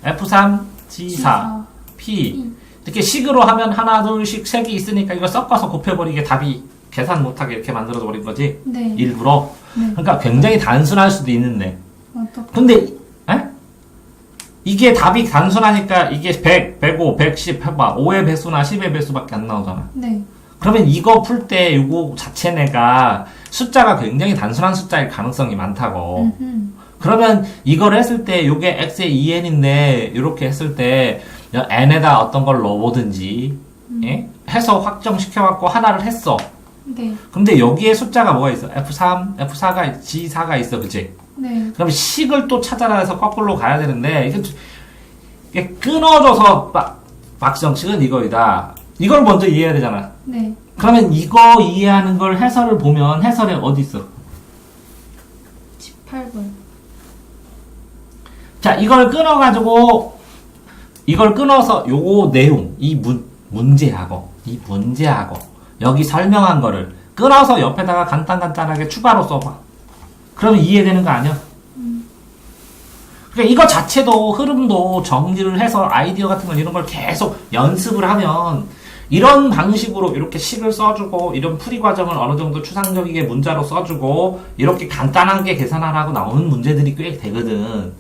F3, G4, P 이렇게 식으로 하면 하나, 둘씩, 세 개 있으니까 이걸 섞어서 곱해버리게 답이 계산 못하게 이렇게 만들어져 버린 거지? 네. 일부러? 네. 그러니까 굉장히 단순할 수도 있는데 어떻게? 근데 이게 답이 단순하니까 이게 100, 105, 110 해봐 5의 배수나 10의 배수밖에 안 나오잖아. 네. 그러면 이거 풀 때 이거 자체내가 숫자가 굉장히 단순한 숫자일 가능성이 많다고. 그러면 이걸 했을 때 이게 x의 2n인데 이렇게 했을 때 n에다 어떤 걸 넣어보든지 해서 확정시켜갖고 하나를 했어. 네. 근데 여기에 숫자가 뭐가 있어? F3, F4가 G4가 있어, 그치? 네. 그럼 식을 또 찾아라 해서 거꾸로 가야 되는데 이게 끊어져서 박정식은 이거이다. 이걸 먼저 이해해야 되잖아. 네. 그러면 이거 이해하는 걸 해설을 보면 해설에 어디 있어? 18번. 자, 이걸 끊어서 요거 내용, 이 문제하고 여기 설명한 거를 끊어서 옆에다가 간단하게 추가로 써봐. 그러면 이해되는 거 아니야? 그러니까 이거 자체도 흐름도 정리를 해서 아이디어 같은 걸 이런 걸 계속 연습을 하면 이런 방식으로 이렇게 식을 써주고 이런 풀이 과정을 어느 정도 추상적이게 문자로 써주고 이렇게 간단하게 계산하라고 나오는 문제들이 꽤 되거든.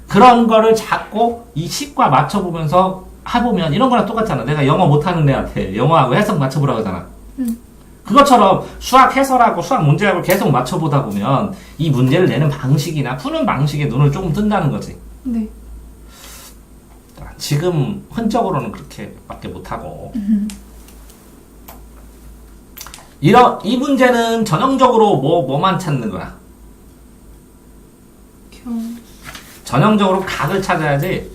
그런 거를 자꾸 이 식과 맞춰보면서 해보면 이런 거랑 똑같잖아. 내가 영어 못하는 애한테 영어하고 해석 맞춰보라고 하잖아. 그것처럼 수학 해설하고 수학 문제하고 계속 맞춰보다 보면 이 문제를 내는 방식이나 푸는 방식에 눈을 조금 뜬다는 거지. 네. 지금 흔적으로는 그렇게밖에 못하고. 이 문제는 전형적으로 뭐만 찾는 거야? 전형적으로 각을 찾아야지.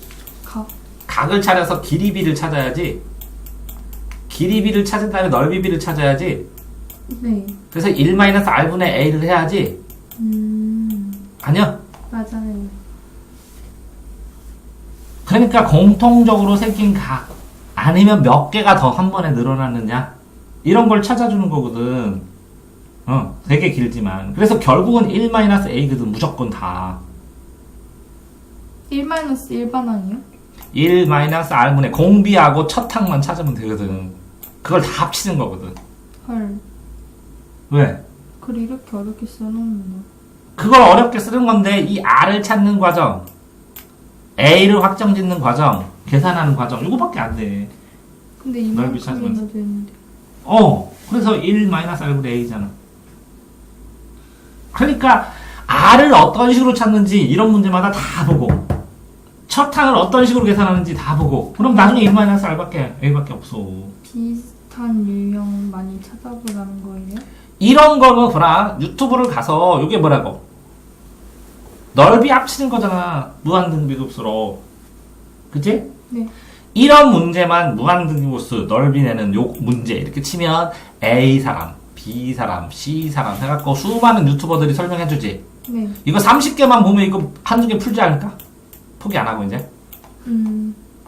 각을 찾아서 길이비를 찾아야지. 길이비를 찾은 다음에 넓이비를 찾아야지. 네. 그래서 1-r분의 a를 해야지. 아니야? 맞아요. 그러니까 공통적으로 생긴 각 아니면 몇 개가 더 한 번에 늘어났느냐 이런 걸 찾아주는 거거든. 되게 길지만. 그래서 결국은 1-a거든. 무조건 다 1-1반 아니에요? 1-r분의 공비하고 첫 항만 찾으면 되거든. 그걸 다 합치는 거거든. 헐. 왜? 그걸 이렇게 어렵게 써놓는 그걸 어렵게 쓰는 건데 이 r을 찾는 과정, a를 확정짓는 과정, 계산하는 과정 이거밖에 안 돼. 근데 넓이 이만큼이나 찾으면서. 되는데. 그래서 1-r분의 a잖아. 그러니까 r을 어떤 식으로 찾는지 이런 문제마다 다 보고 첫 항을 어떤 식으로 계산하는지 다 보고 그럼 나중에 1-r밖에 a밖에 없어. 비슷한 유형 많이 찾아보라는 거예요? 이런 거는 보라. 유튜브를 가서 이게 뭐라고? 넓이 합치는 거잖아. 무한등비급수로. 그치? 네. 이런 문제만 무한등비급수 넓이 내는 요 문제 이렇게 치면 A 사람, B 사람, C 사람 해갖고 수많은 유튜버들이 설명해주지. 네. 이거 30개만 보면 이거 한두 개 풀지 않을까? 포기 안 하고 이제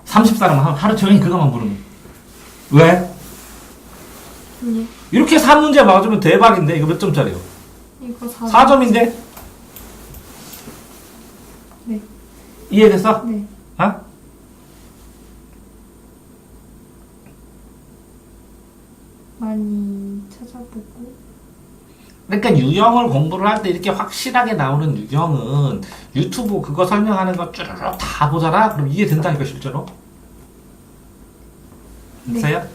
30사람 하루 종일 그거만 보는 거. 왜? 네. 이렇게 3문제 맞으면 대박인데 이거 몇 점짜리요? 이거 4점인데? 네. 이해됐어? 네. 많이 찾아보고. 그러니까 유형을 공부를 할 때 이렇게 확실하게 나오는 유형은 유튜브 그거 설명하는 거 쭈르륵 다 보잖아? 그럼 이해된다니까 실제로. 됐어요?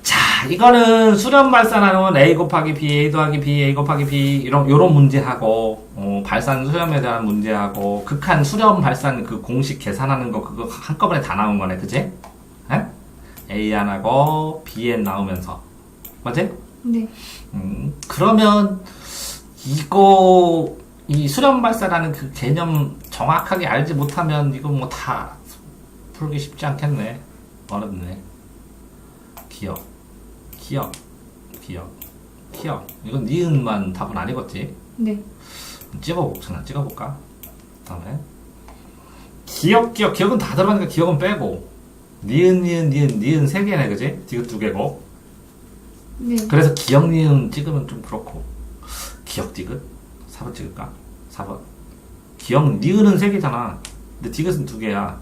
자, 이거는 수렴 발산하는 A 곱하기 B, A 더하기 B, A 곱하기 B 요런 문제하고 발산 수렴에 대한 문제하고 극한 수렴 발산 그 공식 계산하는 거 그거 한꺼번에 다 나온 거네. 그치? 에? AN 하고 BN 나오면서 맞지? 네. 그러면 이 수렴 발사라는 그 개념 정확하게 알지 못하면 이거 뭐 다 풀기 쉽지 않겠네. 어렵네. 기억. 이건 니은만 답은 아니겠지? 네. 찍어볼까? 다음에 기억은 다 들어가니까 기억은 빼고 니은 3개네. 그지? 디귿 2개고. 네. 그래서 기억 니은 찍으면 좀 그렇고 기억 디귿 4번 찍을까? 4번 기억 니은은 3개잖아. 근데 디귿은 2개야.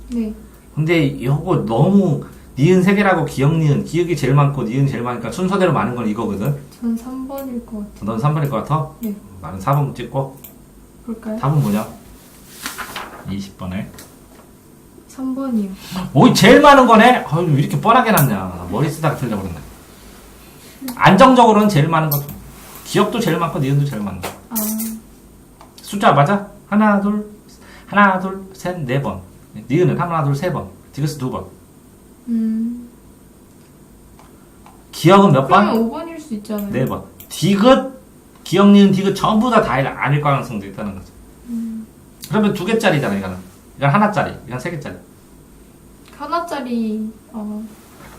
네. 근데 요거 너무 니은 3개라고 기억 니은 기억이 제일 많고 니은 제일 많으니까 순서대로 많은 건 이거거든. 전 3번일 것 같아요. 넌 3번일 것 같아? 네. 나는 4번 찍고. 볼까요? 답은 뭐냐? 20번에 3번이요. 오이 제일 많은 거네? 아유 이렇게 뻔하게 놨냐. 머리 쓰다가 틀려버렸네. 안정적으로는 제일 많은 거. 기억도 제일 많고 니은도 제일 많은 거. 숫자 맞아? 하나 둘 셋 네 번. 니은은 하나 둘 세 번. 디귿은 2번. 기억은 몇 번? 그러면 5번일 수 있잖아요. 4번. 디귿 기억 니은 디귿 전부 다 아닐 가능성도 있다는 거죠. 그러면 2개짜리잖아 이거는. 이건 하나짜리. 이건 3개짜리. 하나짜리.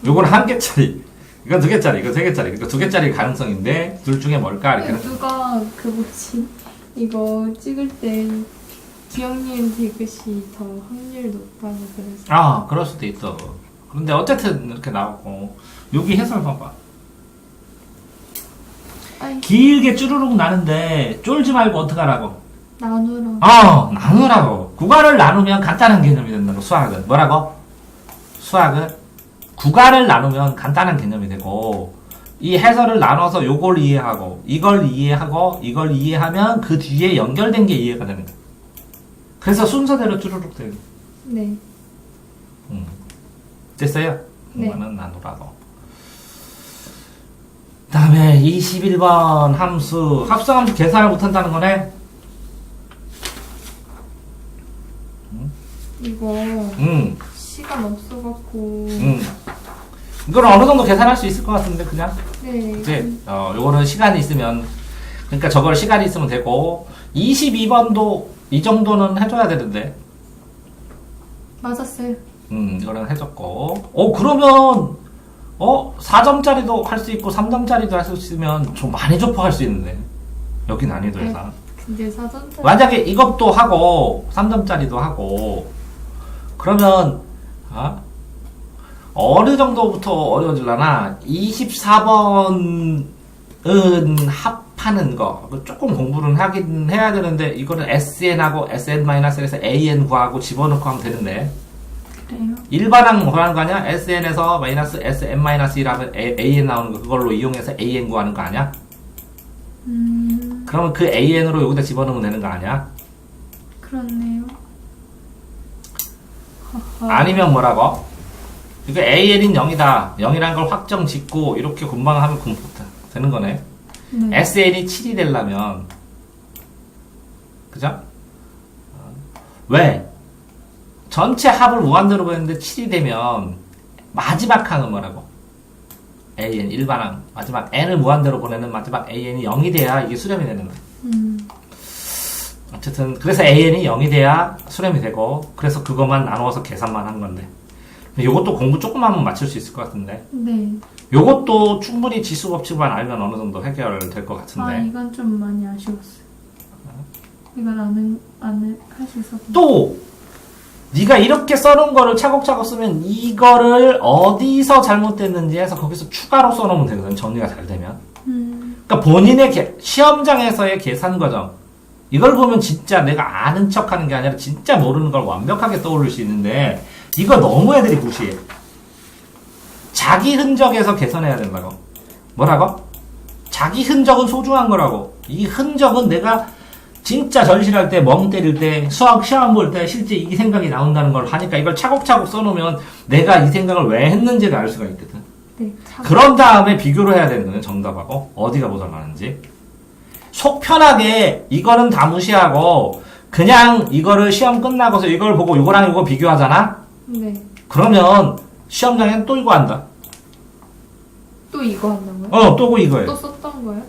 요건 1개짜리. 이건 2개짜리. 이건 3개짜리. 이거 2개짜리 가능성인데 둘 중에 뭘까? 이렇게. 누가 그 뭐지? 이거 찍을 때 기억니은 디귿이 더 확률 높다고 그래서. 그럴 수도 있어. 그런데 어쨌든 이렇게 나오고 여기 해설 봐봐. 길게 쭈루룩 나는데 쫄지 말고 어떡하라고? 나누라고. 구간을 나누면 간단한 개념이 된다고. 수학은 뭐라고? 수학은 구간을 나누면 간단한 개념이 되고 이 해설을 나눠서 요걸 이해하고 이걸 이해하면 그 뒤에 연결된 게 이해가 되는 거야. 그래서 순서대로 쭈루룩 되는 거야. 네. 됐어요? 네. 구간은 나누라고. 다음에 21번 함수. 합성함수 계산을 못한다는 거네? 이거 응. 시간 없어갖고. 응. 이거는 어느 정도 계산할 수 있을 것 같은데, 그냥. 네. 그치? 요거는 시간이 있으면, 그러니까 저걸 시간이 있으면 되고, 22번도 이 정도는 해줘야 되는데. 맞았어요. 이거는 해줬고. 그러면, 4점짜리도 할 수 있고, 3점짜리도 할 수 있으면 좀 많이 좁혀갈 수 있는데. 여기 난이도에서. 근데 4점짜리. 만약에 이것도 하고, 3점짜리도 하고, 그러면, 어느 정도부터 어려워질라나? 24번은 합하는 거. 조금 공부는 하긴 해야 되는데, 이거는 SN하고 SN-에서 AN 구하고 집어넣고 하면 되는데. 그래요? 일반항 구하는 거 아니야? SN에서 마이너스 SN-1하면 AN 나오는 거, 그걸로 이용해서 AN 구하는 거 아니야? 그러면 그 AN으로 여기다 집어넣으면 되는 거 아니야? 그렇네요. 아니면 뭐라고? 이거 AN인 0이다. 0이라는 걸 확정 짓고 이렇게 금방 하면 되는 거네. 네. SN이 7이 되려면 그죠? 왜? 전체 합을 무한대로 보냈는데 7이 되면 마지막 항은 뭐라고? AN 일반항 마지막 n을 무한대로 보내는 마지막 AN이 0이 돼야 이게 수렴이 되는 거야. 어쨌든 그래서 AN이 0이 돼야 수렴이 되고, 그래서 그것만 나누어서 계산만 한 건데, 요것도 공부 조금 하면 맞출 수 있을 것 같은데. 네. 요것도 충분히 지수 법칙만 알면 어느 정도 해결될 것 같은데. 이건 좀 많이 아쉬웠어요. 이건 안 할 수 있었고. 또 네가 이렇게 써놓은 거를 차곡차곡 쓰면 이거를 어디서 잘못됐는지 해서 거기서 추가로 써놓으면 되거든, 정리가 잘 되면. 그러니까 본인의 시험장에서의 계산 과정, 이걸 보면 진짜 내가 아는 척 하는 게 아니라 진짜 모르는 걸 완벽하게 떠올릴 수 있는데, 이거 너무 애들이 무시해. 자기 흔적에서 개선해야 된다고. 뭐라고? 자기 흔적은 소중한 거라고. 이 흔적은 내가 진짜 절실할 때, 멍 때릴 때, 수학 시험 볼 때 실제 이 생각이 나온다는 걸 하니까 이걸 차곡차곡 써놓으면 내가 이 생각을 왜 했는지를 알 수가 있거든. 네. 그런 다음에 비교를 해야 되는 거예요, 정답하고. 어디가 모자라는지. 속 편하게 이거는 다 무시하고 그냥 이거를 시험 끝나고서 이걸 보고 이거랑 이거 비교하잖아? 네. 그러면 시험장엔 또 이거 한다. 또 이거 한다고요? 또 이거예요. 또 썼던 거예요?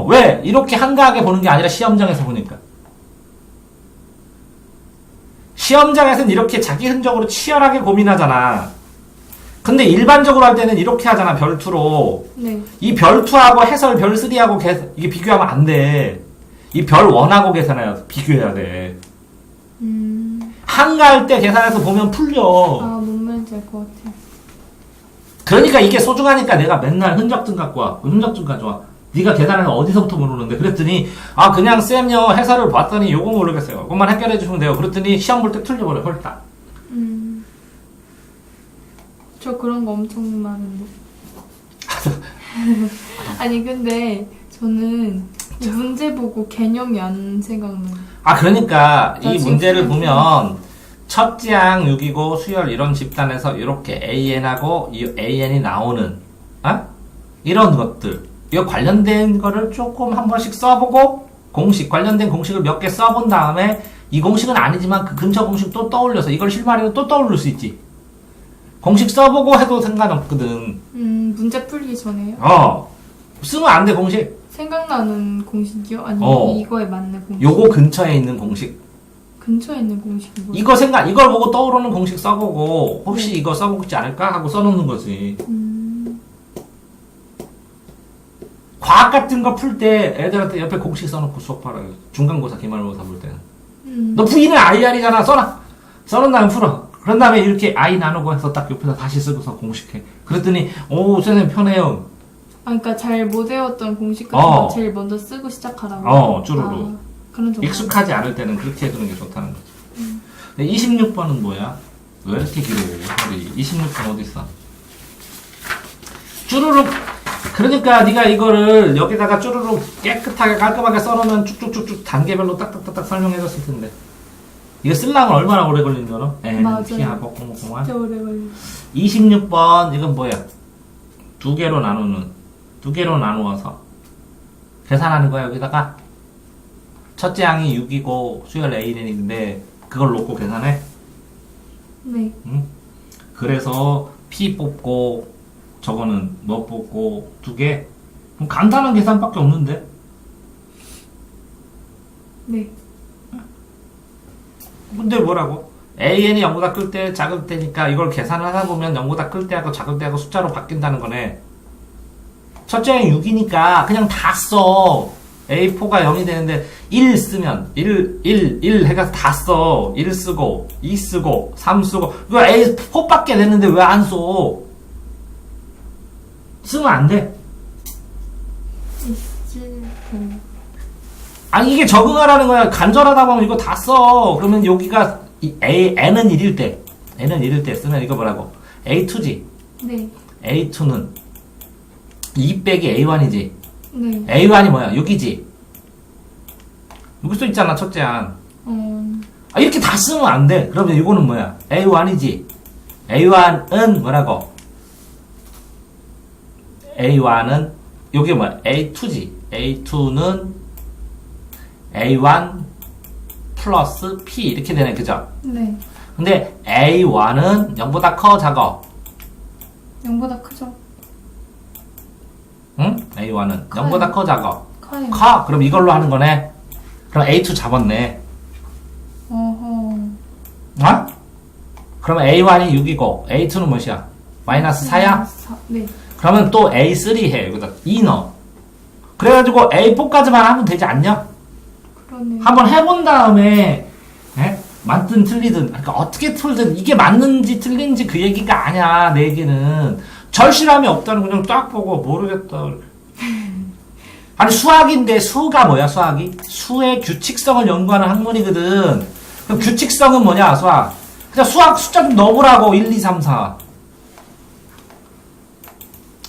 왜? 이렇게 한가하게 보는 게 아니라 시험장에서 보니까. 시험장에서는 이렇게 자기 흔적으로 치열하게 고민하잖아. 근데 일반적으로 할 때는 이렇게 하잖아, 별투로. 네. 이 별투하고 해설 별3하고 이게 비교하면 안 돼. 이 별1하고 계산해야, 비교해야 돼. 한가할 때 계산해서 보면 풀려. 뭔 말인지 알 것 같아요. 그러니까 이게 소중하니까 내가 맨날 흔적증 갖고 와. 흔적증 가져와. 네가 계산해서 어디서부터 모르는데. 그랬더니, 그냥 쌤요, 해설을 봤더니 요거 모르겠어요. 그것만 해결해 주시면 돼요. 그랬더니 시험 볼 때 틀려버려, 홀딱. 저 그런 거 엄청 많은데. 아니, 근데 저는 이 문제 보고 개념이 안 생각나요. 그러니까 이 지금 문제를 보면 첫지항 6이고 수열 이런 집단에서 이렇게 AN하고 이 AN이 나오는 이런 것들, 이거 관련된 거를 조금 한 번씩 써보고 관련된 공식을 몇 개 써본 다음에 이 공식은 아니지만 그 근처 공식 또 떠올려서 이걸 실마리로 또 떠올릴 수 있지. 공식 써보고 해도 상관없거든. 문제 풀기 전에요? 쓰면 안 돼, 공식. 생각나는 공식이요? 아니면 이거에 맞는 공식? 요거 근처에 있는 공식. 근처에 있는 공식이 뭐예요? 이걸 보고 떠오르는 공식 써보고, 혹시 네. 이거 써보지 않을까? 하고 써놓는 거지. 과학 같은 거 풀 때 애들한테 옆에 공식 써놓고 수업하라. 중간고사, 기말고사 볼 때는. 너 V는 IR이잖아. 써놔. 써놓은 다음에 풀어. 그런 다음에 이렇게 I 나누고 해서 딱 옆에다 다시 쓰고서 공식해. 그랬더니, 선생님 편해요. 그러니까 잘 못 외웠던 공식 같은 거 제일 먼저 쓰고 시작하라고? 쭈루루. 그런 정도. 익숙하지 않을 때는 그렇게 해두는 게 좋다는 거죠. 근데 26번은 뭐야? 왜 이렇게 길어? 우리 26번 어디 있어? 쭈루룩. 그러니까 네가 이거를 여기다가 쭈루룩 깨끗하게 깔끔하게 써놓으면 쭉쭉쭉쭉 단계별로 딱딱딱딱 설명해줬을 텐데. 이거 쓰려면 얼마나 오래 걸리는 줄 알아? 맞아요. P하고 꽁꽁꽁. 진짜 오래 걸려. 26번 이건 뭐야? 두 개로 나누는 두 개로 나누어서 계산하는 거야. 여기다가 첫째 항이 6이고 수열 AN인데 그걸 놓고 계산해. 네. 그래서 P 뽑고 저거는 뭐 뽑고 두 개. 그럼 간단한 계산밖에 없는데. 네. 근데 뭐라고? AN이 0보다 클 때 작을 때니까 이걸 계산하다 보면 0보다 클 때하고 작을 때하고 숫자로 바뀐다는 거네. 첫째 항이 6이니까 그냥 다 써. A4가 0이 되는데 1 쓰면 1 해가지고 다 써. 1 쓰고 2 쓰고 3 쓰고 이거 A4밖에 됐는데 왜 안 써? 쓰면 안 돼. 27. 아니 이게 적응하라는 거야. 간절하다 보면 이거 다 써. 그러면 여기가 N은 1일 때 쓰면 이거 뭐라고? A2지. 네. A2는 2 빼기 A1이지. 네. A1이 뭐야? 6이지. 여기 써 있잖아, 첫째 항. 아, 이렇게 다 쓰면 안 돼. 그러면 이거는 뭐야? A1이지. A1은 뭐라고? A1은 이게 뭐야? A2지. A2는 A1 플러스 P 이렇게 되네, 그죠? 네. 근데 A1은 0보다 커, 작아? 0보다 크죠? 응? A1은 커요. 0보다 커, 작아? 커요. 커. 그럼 이걸로 하는 거네. 그럼 A2 잡았네. 어허. 어? 그러면 A1이 6이고 A2는 몇이야? 마이너스 4야? 네. 그러면 또 A3 해. 여기다 2 넣어. 그래가지고 A4까지만 하면 되지 않냐? 그러네. 한번 해본 다음에 맞든 틀리든 그러니까 어떻게 풀든 이게 맞는지 틀린지 그 얘기가 아니야. 내 얘기는 절실함이 없다는 거 그냥 딱 보고 모르겠다. 아니 수학인데 수가 뭐야 수학이? 수의 규칙성을 연구하는 학문이거든. 그럼 규칙성은 뭐냐 수학? 그냥 수학 숫자 좀 넣어보라고. 1, 2, 3, 4.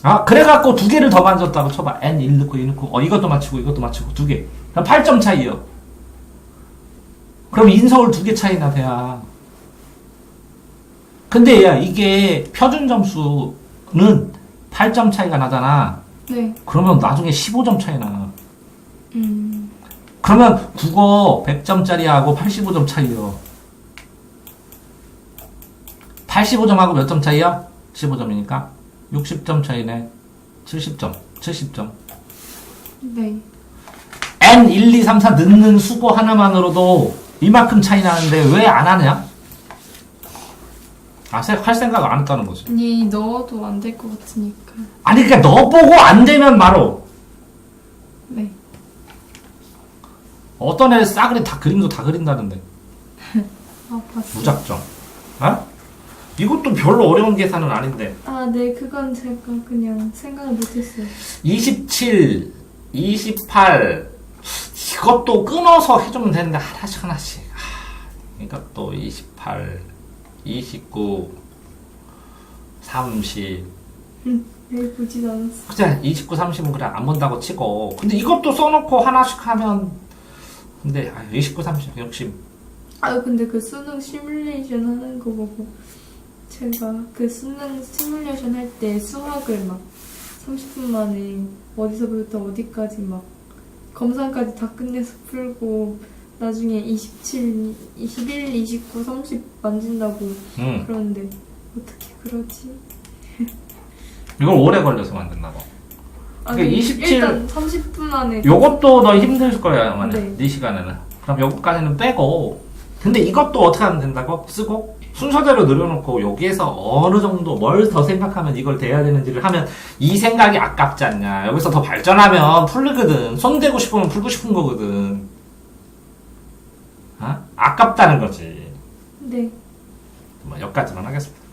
아 그래갖고 두 개를 더 만졌다고 쳐봐. N 1 넣고 2 넣고 이것도 맞추고 이것도 맞추고 두 개. 그럼 8점 차이요. 그럼 인서울 두 개 차이나 돼야. 근데 야 이게 표준 점수는 8점 차이가 나잖아. 네. 그러면 나중에 15점 차이 나. 그러면 국어 100점짜리하고 85점 차이요. 85점하고 몇 점 차이야? 15점이니까 60점 차이네. 70점. 네. N 1, 2, 3, 4 넣는 수고 하나만으로도 이만큼 차이 나는데 왜 안 하냐? 할 생각 안 했다는 거지. 아니, 넣어도 안 될 것 같으니까. 아니 그러니까 너 보고 안 되면 말어. 네. 어떤 애 싸그리 다 그림도 다 그린다던데. 아, 봤어. 무작정. 어? 이것도 별로 어려운 계산은 아닌데. 아, 네. 그건 제가 그냥 생각을 못했어요. 27, 28 이것도 끊어서 해주면 되는데 하나씩. 이것도 28, 29, 30. 네, 보지도 않았어. 그치? 29, 30은 그래 안 본다고 치고. 근데 이것도 써놓고 하나씩 하면. 근데 29, 30 욕심. 아, 근데 그 수능 시뮬레이션 하는 거 보고 제가 그 수능 시뮬레이션 할 때 수학을 막 30분 만에 어디서부터 어디까지 막 검사까지 다 끝내서 풀고 나중에 27, 21, 29, 30 만진다고 그러는데 어떻게 그러지? 이걸 오래 걸려서 만든다고. 아니, 그러니까 27 일단 30분 안에 요것도 너 힘들 거야 만약 네. 네 시간에는. 그럼 요거까지는 빼고. 근데 이것도 어떻게 하면 된다고? 쓰고 순서대로 늘어놓고 여기에서 어느 정도 뭘 더 생각하면 이걸 돼야 되는지를 하면 이 생각이 아깝지 않냐. 여기서 더 발전하면 풀리거든. 손 대고 싶으면 풀고 싶은 거거든. 아깝다는 거지. 네. 뭐 여기까지만 하겠습니다.